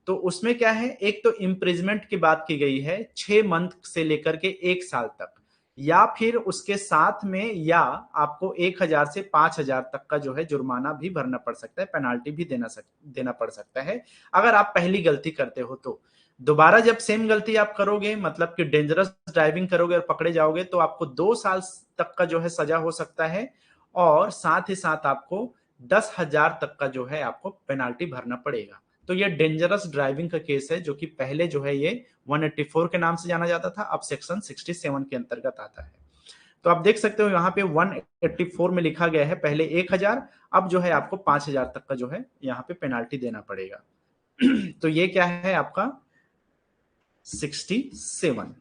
तो उसमें क्या है, एक तो इम्प्रिजमेंट की बात की गई है 6 मंथ से लेकर के 1 साल तक, या फिर उसके साथ में या आपको 1000 से 5000 तक का जो है जुर्माना भी भरना पड़ सकता है, पेनाल्टी भी देना पड़ सकता है अगर आप पहली गलती करते हो। तो दोबारा जब सेम गलती आप करोगे, मतलब कि डेंजरस ड्राइविंग करोगे और पकड़े जाओगे, तो आपको 2 साल तक का जो है सजा हो सकता है, और साथ ही साथ आपको 10,000 तक का जो है आपको पेनाल्टी भरना पड़ेगा। तो ये डेंजरस ड्राइविंग का केस है, जो कि पहले जो है ये 184 के नाम से जाना जाता था, अब सेक्शन 67 के अंतर्गत आता है। तो आप देख सकते हो यहाँ पे 184 में लिखा गया है पहले 1000, अब जो है आपको 5000 तक का जो है यहाँ पे पेनाल्टी देना पड़ेगा। तो ये क्या है आपका 67।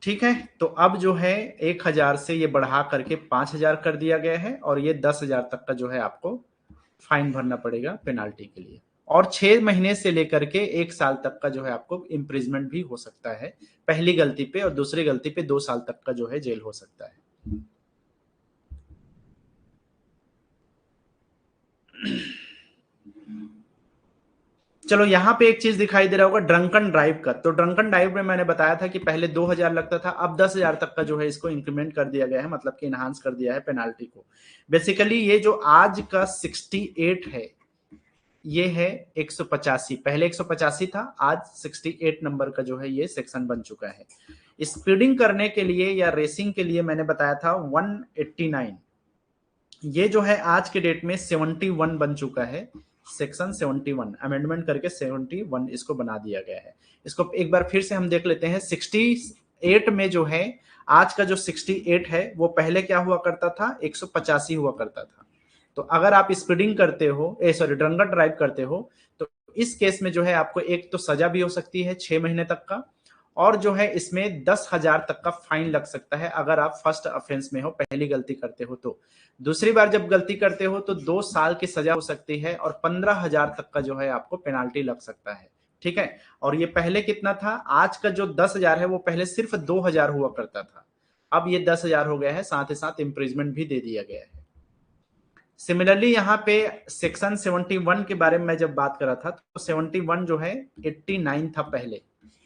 ठीक है, तो अब जो है 1000 से ये बढ़ा करके 5000 कर दिया गया है, और ये 10,000 तक का जो है आपको फाइन भरना पड़ेगा पेनाल्टी के लिए, और 6 महीने से लेकर के 1 साल तक का जो है आपको इम्प्रिजमेंट भी हो सकता है पहली गलती पे, और दूसरी गलती पे 2 साल तक का जो है जेल हो सकता है। चलो यहाँ पे एक चीज दिखाई दे रहा होगा, ड्रंकन ड्राइव का। तो ड्रंकन ड्राइव में मैंने बताया था कि पहले 2000 लगता था, अब 10,000 तक का जो है इसको इंक्रीमेंट कर दिया गया है, मतलब कि इनहांस कर दिया है पेनाल्टी को। बेसिकली ये जो आज का 68 है, ये है 185, पहले 185 था, आज 68 नंबर का जो है ये सेक्शन बन चुका है। स्पीडिंग करने के लिए या रेसिंग के लिए मैंने बताया था 189, ये जो है आज के डेट में 71 बन चुका है, सेक्शन 71 अमेंडमेंट करके 71 इसको बना दिया गया है। इसको एक बार फिर से हम देख लेते हैं। 68 में जो है आज का जो 68 है वो पहले क्या हुआ करता था, 185 हुआ करता था। तो अगर आप स्पीडिंग करते हो, ड्रंकन ड्राइव करते हो, तो इस केस में जो है आपको एक तो सजा भी हो सकती है 6 महीने तक का, और जो है इसमें 10,000 तक का फाइन लग सकता है अगर आप फर्स्ट ऑफेंस में हो, पहली गलती करते हो तो। दूसरी बार जब गलती करते हो तो 2 साल की सजा हो सकती है, और 15,000 तक का जो है आपको पेनाल्टी लग सकता है। ठीक है, और ये पहले कितना था, आज का जो 10,000 है वो पहले सिर्फ 2,000 हुआ करता था, अब ये 10,000 हो गया है, साथ ही साथ इम्प्रिजमेंट भी दे दिया गया है। सिमिलरली यहाँ पे सेक्शन 71 के बारे में मैं जब बात कर रहा था, तो 71 जो है 89 था पहले,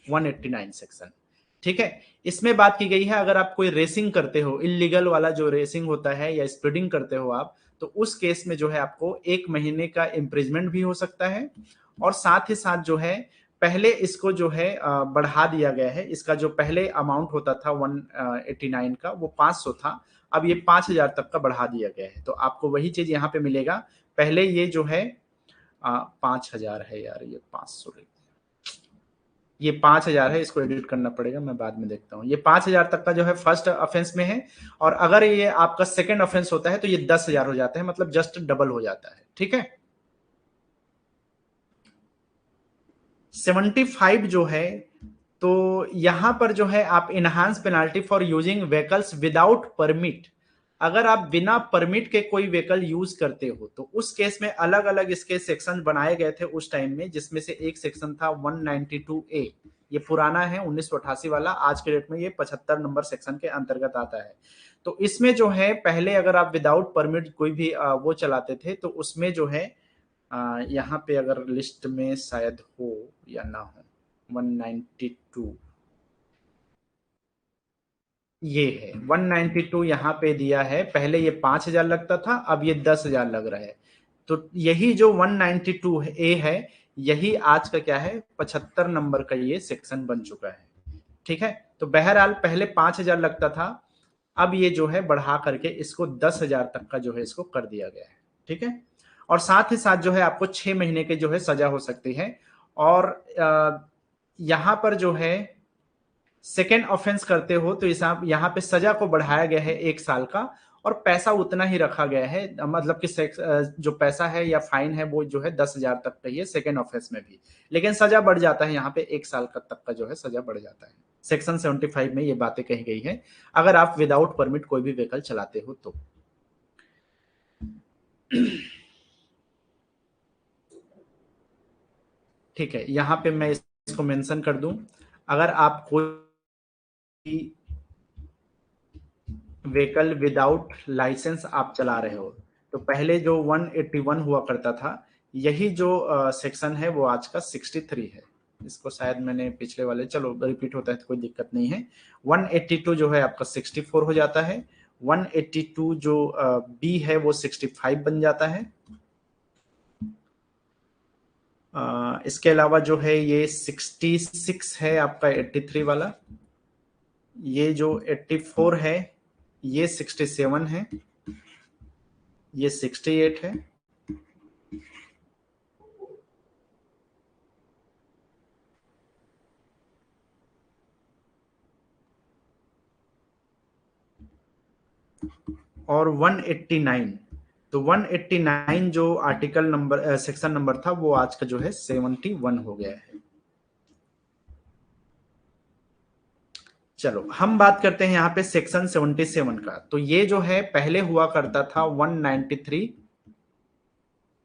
189 सेक्शन। ठीक है, इसमें बात की गई है अगर आप कोई रेसिंग करते हो, इलीगल वाला जो रेसिंग होता है या स्पीडिंग करते हो आप, तो उस केस में जो है आपको 1 महीने का इम्प्रिजमेंट भी हो सकता है, और साथ ही साथ जो है पहले इसको जो है बढ़ा दिया गया है। इसका जो पहले अमाउंट होता था 189 का, वो 500 था, अब ये 5,000 तक का बढ़ा दिया गया है। तो आपको वही चीज यहाँ पे मिलेगा, पहले ये जो है 5,000 है यार, ये 500, ये 5,000 है, इसको एडिट करना पड़ेगा, मैं बाद में देखता हूँ। ये 5,000 तक का जो है फर्स्ट ऑफेंस में है, और अगर ये आपका सेकंड ऑफेंस होता है तो ये 10,000 हो जाता है, मतलब जस्ट डबल हो जाता है। ठीक है, 75 जो है, तो यहां पर जो है आप enhance penalty for using vehicles without permit, अगर आप बिना परमिट के कोई व्हीकल यूज करते हो तो उस केस में अलग अलग इसके सेक्शन बनाए गए थे उस टाइम में, जिसमें से एक सेक्शन था 192A, ये पुराना है 1988 वाला, आज के डेट में ये 75 नंबर सेक्शन के अंतर्गत आता है। तो इसमें जो है पहले अगर आप विदाउट परमिट कोई भी वो चलाते थे, तो उसमें जो है यहाँ पे अगर लिस्ट में शायद हो या ना हो, 192 ये है, 192 यहाँ पे दिया है, पहले ये 5,000 लगता था, अब ये 10,000 लग रहा है। तो यही जो 192 ए है, यही आज का क्या है, 75 नंबर का ये सेक्शन बन चुका है। ठीक है, तो बहरहाल पहले 5,000 लगता था, अब ये जो है बढ़ा करके इसको 10,000 तक का जो है इसको कर दिया गया है। ठीक है, और साथ ही साथ जो है आपको 6 महीने के जो है सजा हो सकती है, और यहां पर जो है सेकेंड ऑफेंस करते हो तो इस यहाँ पे सजा को बढ़ाया गया है 1 साल का, और पैसा उतना ही रखा गया है, मतलब कि जो पैसा है या फाइन है वो जो है 10,000 तक का ही है सेकेंड ऑफेंस में भी, लेकिन सजा बढ़ जाता है यहाँ पे 1 साल का तक का जो है सजा बढ़ जाता है। सेक्शन 75 में ये बातें कही गई है, अगर आप विदाउट परमिट कोई भी व्हीकल चलाते हो तो। ठीक है, यहाँ पे मैं इसको मेंशन कर दूं, अगर आप कोई व्हीकल विदाउट लाइसेंस आप चला रहे हो, तो पहले जो 181 हुआ करता था, यही जो सेक्शन है वो आज का 63 है। इसको शायद मैंने पिछले वाले, चलो रिपीट होता है तो कोई दिक्कत नहीं है। 182 जो है आपका 64 हो जाता है, 182 जो बी है वो 65 बन जाता है। इसके अलावा जो है ये 66 है आपका 83 वाला, ये जो 84 है ये 67 है, ये 68 है, और 189। तो 189 जो आर्टिकल नंबर सेक्शन नंबर था वो आज का जो है 71 हो गया है। चलो हम बात करते हैं यहाँ पे सेक्शन 77 का। तो ये जो है पहले हुआ करता था 193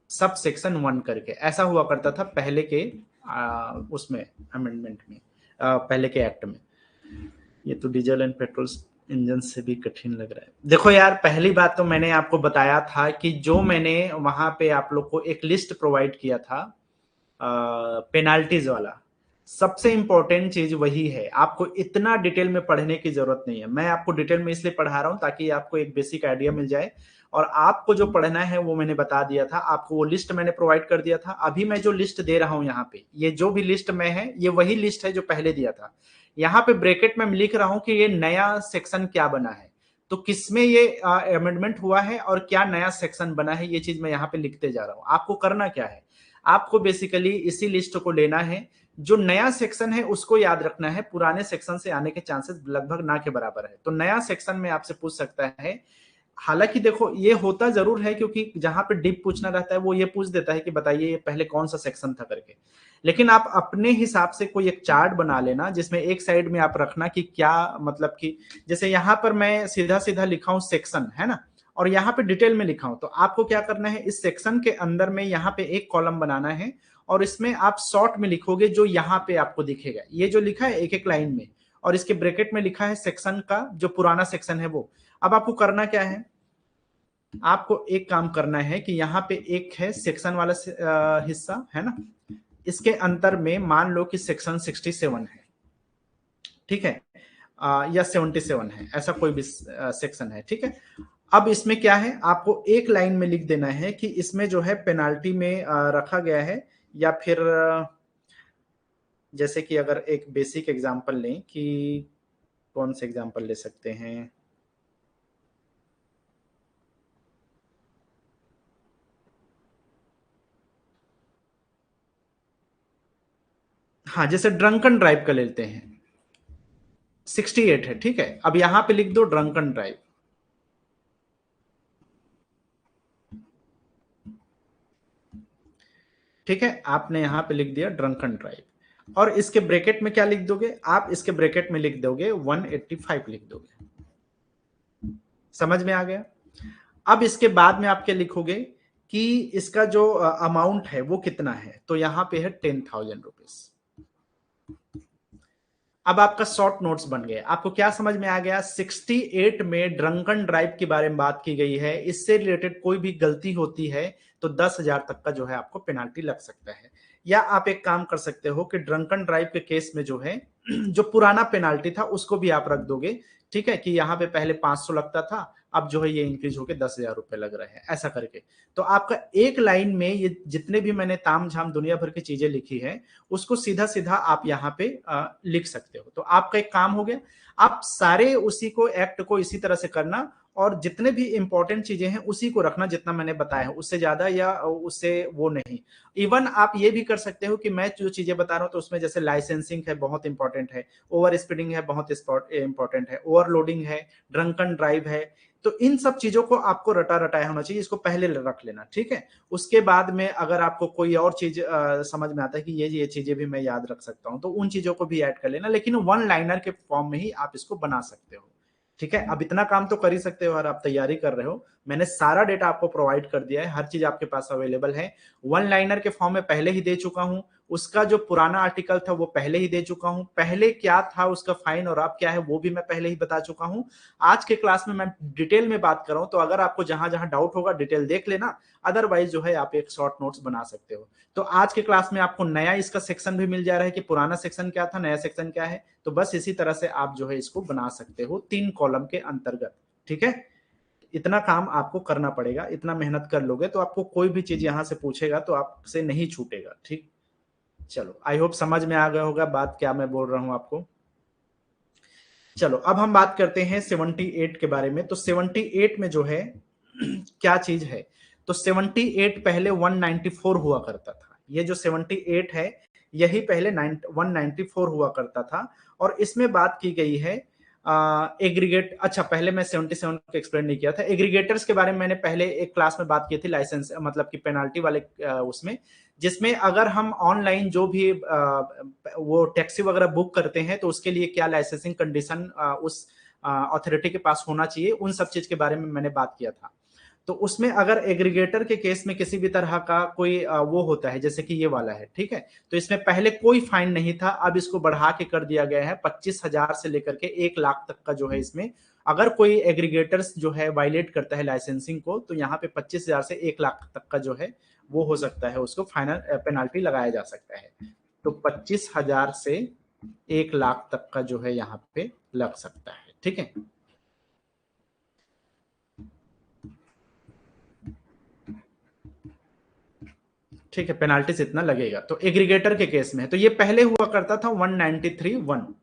सब सेक्शन 1 करके, ऐसा हुआ करता था पहले के उसमें अमेंडमेंट में, पहले के एक्ट में। ये तो डीजल एंड पेट्रोल इंजन से भी कठिन लग रहा है। देखो यार, पहली बात तो मैंने आपको बताया था कि जो मैंने वहां पे आप लोग को एक लिस्ट प्रोवाइड किया था पेनाल्टीज वाला, सबसे इंपॉर्टेंट चीज वही है। आपको इतना डिटेल में पढ़ने की जरूरत नहीं है, मैं आपको डिटेल में इसलिए पढ़ा रहा हूं ताकि आपको एक बेसिक आइडिया मिल जाए। और आपको जो पढ़ना है वो मैंने बता दिया था, आपको वो लिस्ट मैंने प्रोवाइड कर दिया था। अभी मैं जो लिस्ट दे रहा हूं यहाँ पे, ये जो भी लिस्ट में है ये वही लिस्ट है जो पहले दिया था। यहाँ पे ब्रैकेट में लिख रहा हूं कि ये नया सेक्शन क्या बना है, तो किसमें ये अमेंडमेंट हुआ है और क्या नया सेक्शन बना है, ये चीज मैं यहाँ पे लिखते जा रहा हूं। आपको करना क्या है, आपको बेसिकली इसी लिस्ट को लेना है, जो नया सेक्शन है उसको याद रखना है, पुराने सेक्शन से आने के चांसेस लगभग ना के बराबर है। तो नया सेक्शन में आपसे पूछ सकता है, हालांकि देखो ये होता जरूर है क्योंकि जहां पे डीप पूछना रहता है वो ये पूछ देता है कि बताइए ये पहले कौन सा सेक्शन था करके। लेकिन आप अपने हिसाब से कोई एक चार्ट बना लेना जिसमें एक साइड में आप रखना कि क्या मतलब कि, जैसे यहां पर मैं सीधा सीधा लिखा हूं सेक्शन, है ना, और यहाँ पे डिटेल में लिखा हूं, तो आपको क्या करना है, इस सेक्शन के अंदर में यहाँ पे एक कॉलम बनाना है और इसमें आप शॉर्ट में लिखोगे जो यहाँ पे आपको दिखेगा, ये जो लिखा है एक एक लाइन में, और इसके ब्रैकेट में लिखा है सेक्शन का जो पुराना सेक्शन है वो। अब आपको करना क्या है, आपको एक काम करना है कि यहाँ पे एक है सेक्शन वाला हिस्सा, है ना, इसके अंतर में मान लो कि सेक्शन 67 है, ठीक है, या 77 है, ऐसा कोई भी सेक्शन है, ठीक है। अब इसमें क्या है, आपको एक लाइन में लिख देना है कि इसमें जो है पेनाल्टी में रखा गया है, या फिर जैसे कि अगर एक बेसिक एग्जांपल लें कि कौन से एग्जांपल ले सकते हैं, हाँ जैसे ड्रंकन ड्राइव का लेते हैं, 68 है, ठीक है। अब यहां पे लिख दो ड्रंकन ड्राइव, ठीक है, आपने यहां पे लिख दिया ड्रंकन ड्राइव, और इसके ब्रैकेट में क्या लिख दोगे आप, इसके ब्रैकेट में लिख दोगे 185 लिख दोगे। समझ में आ गया। अब इसके बाद में आप क्या लिखोगे कि इसका जो अमाउंट है वो कितना है, तो यहां पे है 10,000 रुपीज। अब आपका शॉर्ट नोट्स बन गए। आपको क्या समझ में आ गया, 68 में ड्रंकन ड्राइव के बारे में बात की गई है, इससे रिलेटेड कोई भी गलती होती है तो 10,000 तक का जो है आपको पेनाल्टी लग सकता है। या आप एक काम कर सकते हो कि ड्रंकन ड्राइव के केस में जो है जो पुराना पेनाल्टी था उसको भी आप रख दोगे, ठीक है, कि यहाँ पे पहले 500 लगता था, अब जो है ये इंक्रीज होकर 10,000 रुपए लग रहे हैं, ऐसा करके। तो आपका एक लाइन में ये जितने भी मैंने ताम झाम दुनिया भर की चीजें लिखी है उसको सीधा सीधा आप यहाँ पे लिख सकते हो। तो आपका एक काम हो गया, आप सारे उसी को एक्ट को इसी तरह से करना, और जितने भी इंपॉर्टेंट चीजें हैं उसी को रखना जितना मैंने बताया है, उससे ज्यादा या उससे वो नहीं। इवन आप ये भी कर सकते हो कि मैं जो चीजें बता रहा हूं तो उसमें जैसे लाइसेंसिंग है बहुत इंपॉर्टेंट है, ओवर स्पीडिंग है बहुत इंपॉर्टेंट है, ओवरलोडिंग है, ड्रंकन ड्राइव है, तो इन सब चीजों को आपको रटा रटाया होना चाहिए, इसको पहले रख लेना, ठीक है। उसके बाद में अगर आपको कोई और चीज समझ में आता है कि ये चीजें भी मैं याद रख सकता हूं तो उन चीजों को भी ऐड कर लेना, लेकिन वन लाइनर के फॉर्म में ही आप इसको बना सकते हो, ठीक है। अब इतना काम तो कर ही सकते हो और आप तैयारी कर रहे हो, मैंने सारा डेटा आपको प्रोवाइड कर दिया है, हर चीज आपके पास अवेलेबल है। वन लाइनर के फॉर्म में पहले ही दे चुका हूं, उसका जो पुराना आर्टिकल था वो पहले ही दे चुका हूं, पहले क्या था उसका फाइन और अब क्या है वो भी मैं पहले ही बता चुका हूं। आज के क्लास में मैं डिटेल में बात कर रहा हूं, तो अगर आपको जहां जहां डाउट होगा डिटेल देख लेना, अदरवाइज जो है आप एक शॉर्ट नोट्स बना सकते हो। तो आज के क्लास में आपको नया इसका सेक्शन भी मिल जा रहा है कि पुराना सेक्शन क्या था, नया सेक्शन क्या है, तो बस इसी तरह से आप जो है इसको बना सकते हो 3 कॉलम के अंतर्गत, ठीक है। इतना काम आपको करना पड़ेगा, इतना मेहनत कर लोगे तो आपको कोई भी चीज यहां से पूछेगा तो आपसे नहीं छूटेगा, ठीक। चलो आई होप समझ में आ गया होगा बात क्या मैं बोल रहा हूं आपको। चलो अब हम बात करते हैं 78 के बारे में। तो 78 में जो है क्या चीज है, तो 78 पहले 194 हुआ करता था, ये जो 78 है यही पहले 194 हुआ करता था, और इसमें बात की गई है एग्रीगेट, अच्छा पहले मैं 77 को एक्सप्लेन नहीं किया था। एग्रीगेटर्स के बारे में मैंने पहले एक क्लास में बात की थी, लाइसेंस मतलब कि पेनाल्टी वाले उसमें, जिसमें अगर हम ऑनलाइन जो भी वो टैक्सी वगैरह बुक करते हैं तो उसके लिए क्या लाइसेंसिंग कंडीशन उस अथॉरिटी के पास होना चाहिए, उन सब चीज के बारे में मैंने बात किया था। तो उसमें अगर एग्रीगेटर के केस में किसी भी तरह का कोई वो होता है, जैसे कि ये वाला है, ठीक है, तो इसमें पहले कोई फाइन नहीं था, अब इसको बढ़ा के कर दिया गया है 25,000 से लेकर के 1 लाख तक का जो है इसमें, अगर कोई एग्रीगेटर्स जो है वायलेट करता है लाइसेंसिंग को, तो यहाँ पे 25,000 से 1 लाख तक का जो है वो हो सकता है, उसको फाइनल पेनाल्टी लगाया जा सकता है। तो 25,000 से 1 लाख तक का जो है यहाँ पे लग सकता है, ठीक है। ठीक है, पेनाल्टी से इतना लगेगा। तो एग्रीगेटर के केस में, तो ये पहले हुआ करता था 193(1),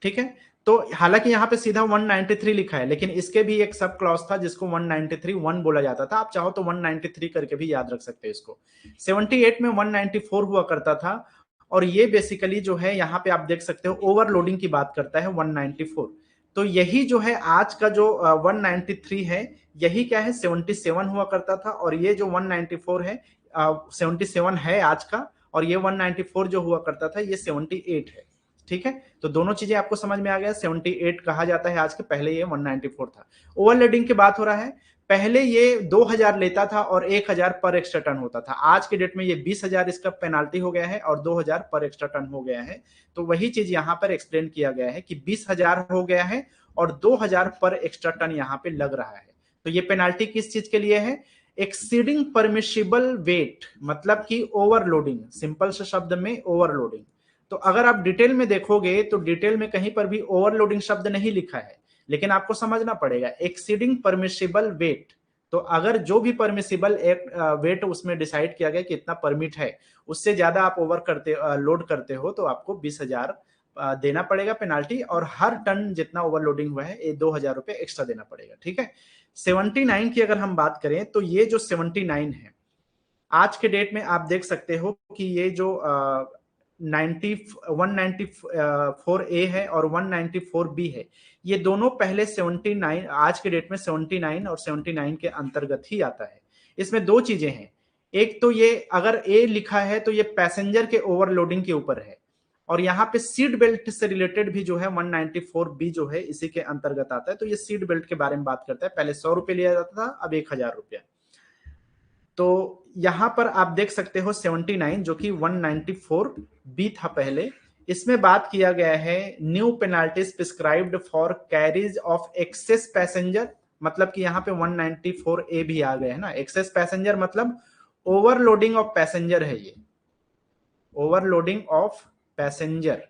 ठीक है। तो हालांकि यहाँ पे सीधा 193 लिखा है, लेकिन इसके भी एक सब क्लॉज था जिसको 193(1) बोला जाता था। आप चाहो तो 193 करके भी याद रख सकते हैं इसको। 78 में 194 हुआ करता था, और ये बेसिकली जो है यहाँ पे आप देख सकते हो ओवरलोडिंग की बात करता है 194। तो यही जो है आज का जो 193 है, यही क्या है 77 हुआ करता था, और ये जो 194 है 77 है आज का, और ये 194 जो हुआ करता था ये 78 है, ठीक है। तो दोनों चीजें आपको समझ में आ गया। 78 कहा जाता है आज के, पहले ये 194 था। ओवरलोडिंग की बात हो रहा है, पहले ये 2,000 लेता था और 1,000 पर एक्स्ट्रा टन होता था। आज के डेट में ये 20,000 इसका पेनाल्टी हो गया है और 2,000 पर एक्स्ट्रा टन हो गया है। तो वही चीज यहाँ पर एक्सप्लेन किया गया है कि 20,000 हो गया है और 2,000 पर एक्स्ट्रा टन यहाँ पे लग रहा है। तो ये पेनाल्टी किस चीज के लिए है? एक्सीडिंग परमिशिबल वेट, मतलब कि ओवरलोडिंग, सिंपल से शब्द में ओवरलोडिंग। तो अगर आप डिटेल में देखोगे तो डिटेल में कहीं पर भी ओवरलोडिंग शब्द नहीं लिखा है, लेकिन आपको समझना पड़ेगा एक्सीडिंग परमिशिबल वेट। तो अगर जो भी परमिशिबल वेट उसमें डिसाइड किया गया कि इतना परमिट है, उससे ज्यादा आप ओवर करते लोड करते हो तो आपको 20,000 देना पड़ेगा पेनाल्टी, और हर टन जितना ओवरलोडिंग हुआ है ये 2,000 रुपए एक्स्ट्रा देना पड़ेगा, ठीक है। 79 की अगर हम बात करें तो ये जो 79 है आज के डेट में आप देख सकते हो कि ये जो 194A है और 194B है, ये दोनों पहले 79 आज के डेट में 79 और 79 के अंतर्गत ही आता है। इसमें दो चीजें हैं, एक तो ये अगर ए लिखा है तो ये पैसेंजर के ओवरलोडिंग के ऊपर है, और यहाँ पे सीट बेल्ट से रिलेटेड भी जो है 194B जो है इसी के अंतर्गत आता है। तो ये सीट बेल्ट के बारे में बात करता है, पहले 100 रुपए लिया जाता था, अब 1,000 रुपया। तो यहां पर आप देख सकते हो 79 जो कि 194B था पहले, इसमें बात किया गया है new penalties prescribed for carriage of excess passenger, मतलब कि यहां पे 194A भी आ गए है ना। एक्सेस पैसेंजर मतलब ओवरलोडिंग ऑफ पैसेंजर है, ये ओवरलोडिंग ऑफ पैसेंजर,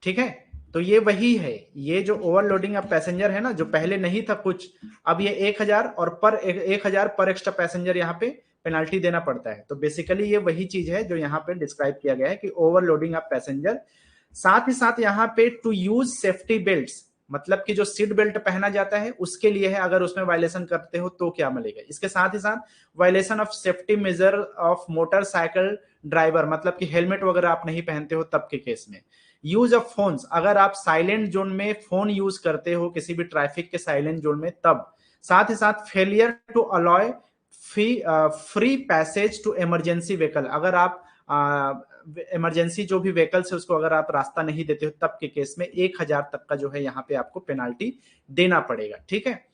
ठीक है। तो ये वही है, ये जो ओवरलोडिंग ऑफ पैसेंजर है ना, जो पहले नहीं था कुछ, अब ये 1,000 और पर 1,000 पर एक्स्ट्रा पैसेंजर यहाँ पे पेनाल्टी देना पड़ता है। तो बेसिकली ये वही चीज है जो यहाँ पे डिस्क्राइब किया गया है कि ओवरलोडिंग ऑफ पैसेंजर। साथ ही साथ यहाँ पे टू यूज सेफ्टी बेल्ट, मतलब कि जो सीट बेल्ट पहना जाता है उसके लिए है, अगर उसमें वायलेशन करते हो तो क्या मिलेगा। इसके साथ ही साथ violation of safety measure of motorcycle driver, मतलब कि हेलमेट वगैरह आप नहीं पहनते हो तब के केस में। यूज ऑफ फोन्स, अगर आप साइलेंट जोन में फोन यूज करते हो किसी भी ट्रैफिक के साइलेंट जोन में तब। साथ ही साथ failure to allow free passage to emergency vehicle, अगर आप इमरजेंसी जो भी व्हीकल्स है उसको अगर आप रास्ता नहीं देते हो तब के केस में 1,000 तक का जो है यहाँ पे आपको पेनाल्टी देना पड़ेगा, ठीक है।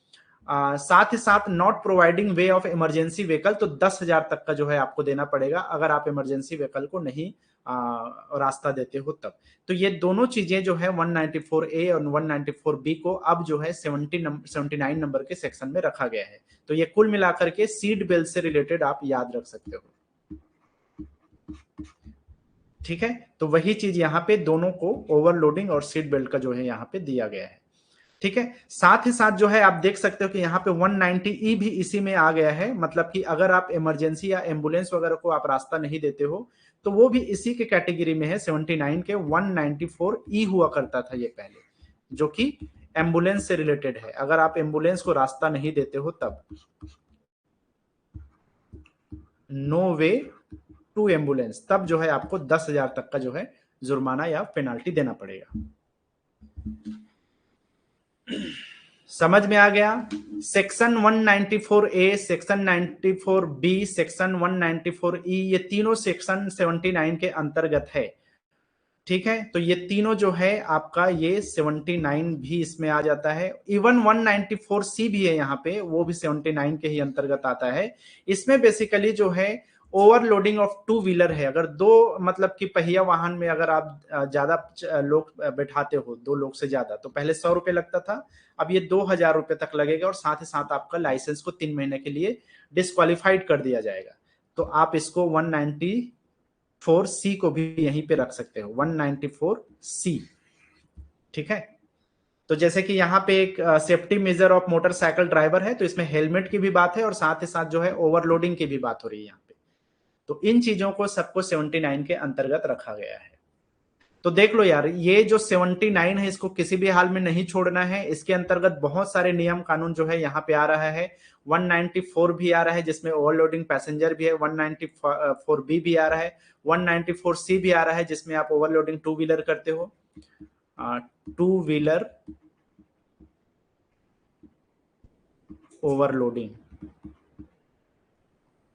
साथ ही साथ not providing way of emergency vehicle, तो 10,000 तक का जो है आपको देना पड़ेगा अगर आप इमरजेंसी व्हीकल को नहीं रास्ता देते हो तब। तो ये दोनों चीजें जो है 194A और 194B को अब जो है 79 नंबर के सेक्शन में रखा गया है। तो ये कुल मिलाकर के सीट बेल्ट से रिलेटेड आप याद रख सकते हो, ठीक है। तो वही चीज यहाँ पे दोनों को ओवरलोडिंग और सीट बेल्ट का जो है यहाँ पे दिया गया है, ठीक है। साथ ही साथ जो है आप देख सकते हो कि यहाँ पे 190E भी इसी में आ गया है, मतलब कि अगर आप इमरजेंसी या एम्बुलेंस वगैरह को आप रास्ता नहीं देते हो तो वो भी इसी के कैटेगरी में है। 79 के 194E हुआ करता था ये पहले, जो कि एम्बुलेंस से रिलेटेड है, अगर आप एम्बुलेंस को रास्ता नहीं देते हो तब। नो वे टू एम्बुलेंस, तब जो है आपको 10,000 तक का जो है जुर्माना या पेनाल्टी देना पड़ेगा। समझ में आ गया? सेक्शन 194 ए, सेक्शन 94 बी, सेक्शन 194 ई, ये तीनों सेक्शन 79 के अंतर्गत है। ठीक है, तो ये तीनों जो है आपका ये 79 भी इसमें आ जाता है। इवन 194 सी भी है यहाँ पे, वो भी 79 के ही अंतर्गत आता है। इसमें बेसिकली जो है ओवरलोडिंग ऑफ टू व्हीलर है। अगर दो मतलब कि पहिया वाहन में अगर आप ज्यादा लोग बैठाते हो, 2 लोग से ज्यादा, तो पहले 100 रुपए लगता था, अब ये 2000 रुपए तक लगेगा, और साथ ही साथ आपका लाइसेंस को 3 महीने के लिए डिस्क्वालिफाइड कर दिया जाएगा। तो आप इसको 194 सी को भी यहीं पे रख सकते हो, 194 सी। ठीक है, तो जैसे कि यहाँ पे एक safety measure of motorcycle driver है, तो इसमें हेलमेट की भी बात है और साथ ही साथ जो है ओवरलोडिंग की भी बात हो रही है यहाँ पे। तो इन चीजों को सबको 79 के अंतर्गत रखा गया है। तो देख लो यार, ये जो 79 है इसको किसी भी हाल में नहीं छोड़ना है। इसके अंतर्गत बहुत सारे नियम कानून जो है यहाँ पे आ रहा है। 194 भी आ रहा है जिसमें ओवरलोडिंग पैसेंजर भी है, 194 बी भी आ रहा है, 194 सी भी आ रहा है जिसमें आप ओवरलोडिंग टू व्हीलर करते हो, टू व्हीलर ओवरलोडिंग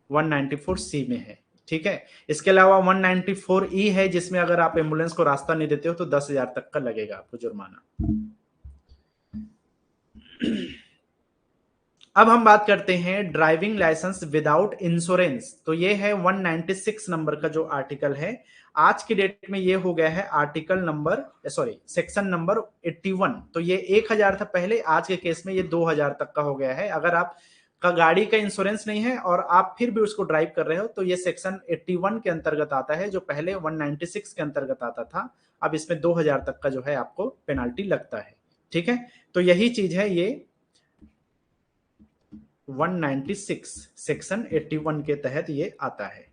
194 सी में है। ठीक है, इसके अलावा 194 ई है जिसमें अगर आप एम्बुलेंस को रास्ता नहीं देते हो तो 10,000 तक का लगेगा आपको जुर्माना। अब हम बात करते हैं ड्राइविंग लाइसेंस विदाउट इंश्योरेंस। तो ये है 196 नंबर का जो आर्टिकल है, आज की डेट में ये हो गया है आर्टिकल नंबर सेक्शन नंबर 81। तो ये 1000 था पहले, आज के केस में ये 2000 तक का हो गया है। अगर आप का गाड़ी का इंश्योरेंस नहीं है और आप फिर भी उसको ड्राइव कर रहे हो तो ये सेक्शन 81 के अंतर्गत आता है, जो पहले 196 के अंतर्गत आता था। अब इसमें 2000 तक का जो है आपको पेनाल्टी लगता है। ठीक है, तो यही चीज है, ये 196 सेक्शन 81 के तहत ये आता है।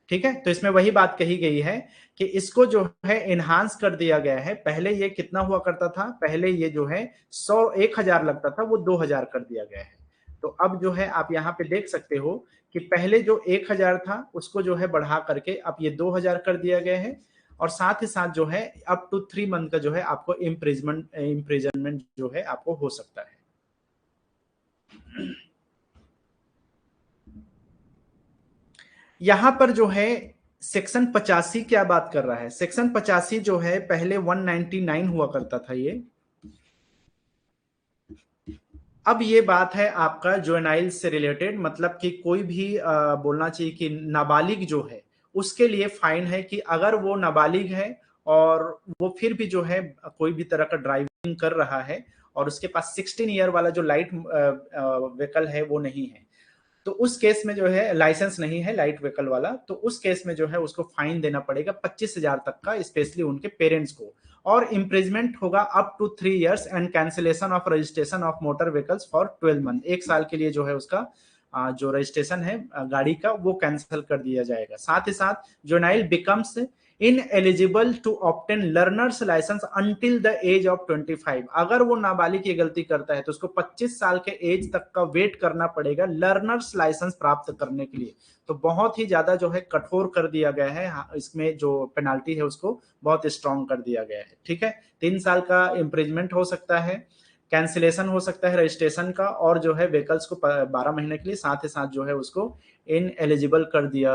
ठीक है, तो इसमें वही बात कही गई है कि इसको जो है एनहांस कर दिया गया है। पहले ये कितना हुआ करता था, पहले ये जो है 1000 लगता था, वो 2000 कर दिया गया है। तो अब जो है आप यहाँ पे देख सकते हो कि पहले जो 1000 था उसको जो है बढ़ा करके अब ये 2000 कर दिया गया है, और साथ ही साथ जो है अप टू 3 मंथ का जो है आपको इम्प्रिजनमेंट जो है आपको हो सकता है। यहां पर जो है सेक्शन 85 क्या बात कर रहा है, सेक्शन 85 जो है पहले 199 हुआ करता था ये। अब ये बात है आपका जुवेनाइल से रिलेटेड, मतलब कि कोई भी बोलना चाहिए कि नाबालिग जो है उसके लिए फाइन है कि अगर वो नाबालिग है और वो फिर भी जो है कोई भी तरह का ड्राइविंग कर रहा है और उसके पास 16 ईयर वाला जो लाइट व्हीकल है वो नहीं है, तो उस केस में जो है लाइसेंस नहीं है लाइट व्हीकल वाला, तो उस केस में जो है उसको फाइन देना पड़ेगा 25,000 तक का, स्पेशली उनके पेरेंट्स को। और इम्प्रिजमेंट होगा up to 3 years and cancellation of registration of motor vehicles for 12 month. 1 साल के लिए जो है उसका जो रजिस्ट्रेशन है गाड़ी का वो कैंसिल कर दिया जाएगा। साथ ही साथ juvenile becomes ineligible to obtain learner's licence until the age of 25। अगर वो नाबालिग की गलती करता है तो उसको 25 साल के एज तक का वेट करना पड़ेगा लर्नर्स लाइसेंस प्राप्त करने के लिए। तो बहुत ही ज्यादा जो है कठोर कर दिया गया है, इसमें जो पेनाल्टी है उसको बहुत स्ट्रॉन्ग कर दिया गया है। ठीक है, 3 साल का इम्प्रिजमेंट हो सकता है, कैंसिलेशन हो सकता है रजिस्ट्रेशन का, और जो है व्हीकल्स को 12 महीने के लिए, साथ ही साथ जो है उसको इन एलिजिबल कर दिया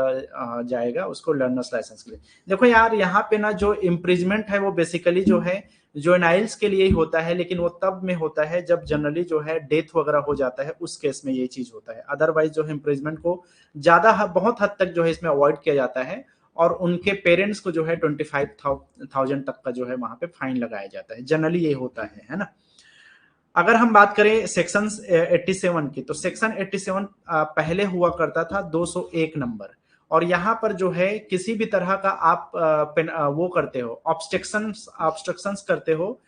जाएगा उसको लर्नर्स लाइसेंस के लिए। देखो यार, यहाँ पे ना जो इम्प्रिजमेंट है वो बेसिकली जो है जुवेनाइल्स के लिए ही होता है, लेकिन वो तब में होता है जब जनरली जो है डेथ वगैरह हो जाता है, उस केस में ये चीज होता है। अदरवाइज जो है इम्प्रिजमेंट को ज्यादा बहुत हद तक जो है इसमें अवॉइड किया जाता है, और उनके पेरेंट्स को जो है 25,000 तक का जो है वहां पे फाइन लगाया जाता है, जनरली ये होता है ना। अगर हम बात करें सेक्शन 87 की, तो सेक्शन 87 पहले हुआ करता था 201 नंबर, और यहां पर जो है किसी भी तरह का आप वो करते हो, ऑब्स्ट्रक्शंस करते हो,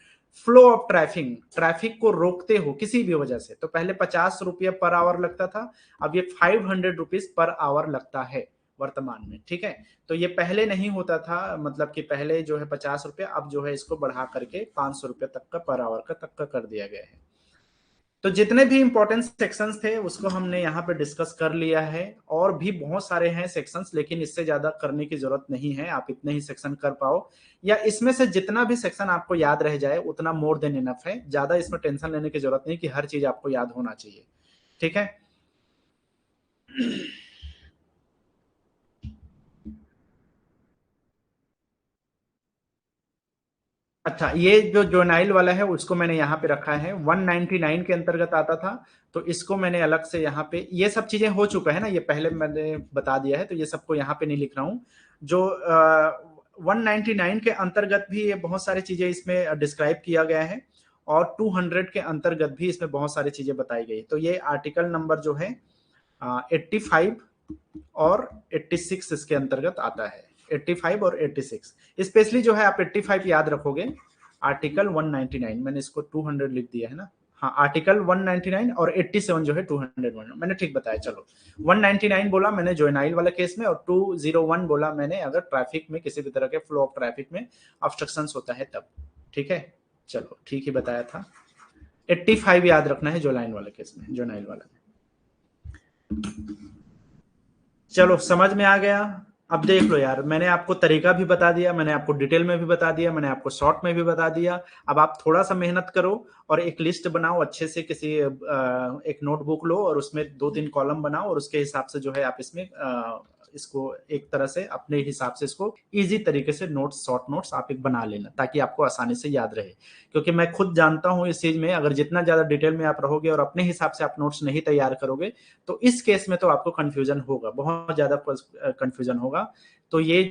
फ्लो ऑफ ट्रैफिक को रोकते हो किसी भी वजह से, तो पहले 50 रुपये पर आवर लगता था, अब ये 500 रुपीज पर आवर लगता है वर्तमान में। ठीक है, तो ये पहले नहीं होता था, मतलब कि पहले जो है 50 रुपये, अब जो है इसको बढ़ा करके 500 रुपये तक का पर आवर का तक का कर दिया गया है। तो जितने भी इंपॉर्टेंट सेक्शंस थे उसको हमने यहाँ पे डिस्कस कर लिया है, और भी बहुत सारे हैं सेक्शंस, लेकिन इससे ज्यादा करने की जरूरत नहीं है, आप इतने ही सेक्शन कर पाओ, या इसमें से जितना भी सेक्शन आपको याद रह जाए उतना मोर देन इनफ है। ज्यादा इसमें टेंशन लेने की जरूरत नहीं कि हर चीज आपको याद होना चाहिए। ठीक है। अच्छा, ये जो जोनाइल वाला है उसको मैंने यहाँ पे रखा है, 199 के अंतर्गत आता था, तो इसको मैंने अलग से यहाँ पे, ये सब चीजें हो चुका है ना, ये पहले मैंने बता दिया है, तो ये सबको यहाँ पे नहीं लिख रहा हूँ। जो 199 के अंतर्गत भी ये बहुत सारी चीजें इसमें डिस्क्राइब किया गया है, और 200 के अंतर्गत भी इसमें बहुत सारी चीजें बताई गई। तो ये आर्टिकल नंबर जो है 85 और 86 इसके अंतर्गत आता है, 85 और 86। स्पेशली जो है आप 85 याद रखोगे, आर्टिकल 199, मैंने इसको 200 लिख दिया है ना, हाँ, आर्टिकल 199 और 87 जो है 201, मैंने ठीक बताया। चलो, 199 बोला मैंने जोनाइल वाले केस में, और 201 बोला मैंने अगर ट्रैफिक में किसी भी तरह के फ्लो ऑफ ट्रैफिक में ऑब्स्ट्रक्शन होता है तब। ठीक है, चलो ठीक ही बताया था। 85 याद रखना है जोनाइल वाले केस में, जोनाइल वाला में। चलो समझ में आ गया। अब देख लो यार, मैंने आपको तरीका भी बता दिया, मैंने आपको डिटेल में भी बता दिया, मैंने आपको शॉर्ट में भी बता दिया। अब आप थोड़ा सा मेहनत करो और एक लिस्ट बनाओ अच्छे से, किसी एक नोटबुक लो और उसमें 2-3 कॉलम बनाओ, और उसके हिसाब से जो है आप इसमें इसको एक तरह से अपने हिसाब से इसको इजी तरीके से नोट्स, शॉर्ट नोट्स आप एक बना लेना, ताकि आपको आसानी से याद रहे। क्योंकि मैं खुद जानता हूं इस चीज में, अगर जितना ज्यादा डिटेल में आप रहोगे और अपने हिसाब से आप नोट्स नहीं तैयार करोगे, तो इस केस में तो आपको कंफ्यूजन होगा, बहुत ज्यादा कंफ्यूजन होगा। तो ये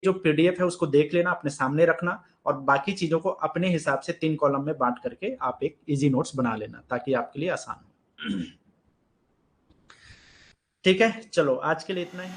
जो पीडीएफ है उसको देख लेना, अपने सामने रखना, और बाकी चीजों को अपने हिसाब से 3 कॉलम में बांट करके आप एक इजी नोट्स बना लेना, ताकि आपके लिए आसान हो। ठीक है, चलो आज के लिए इतना ही।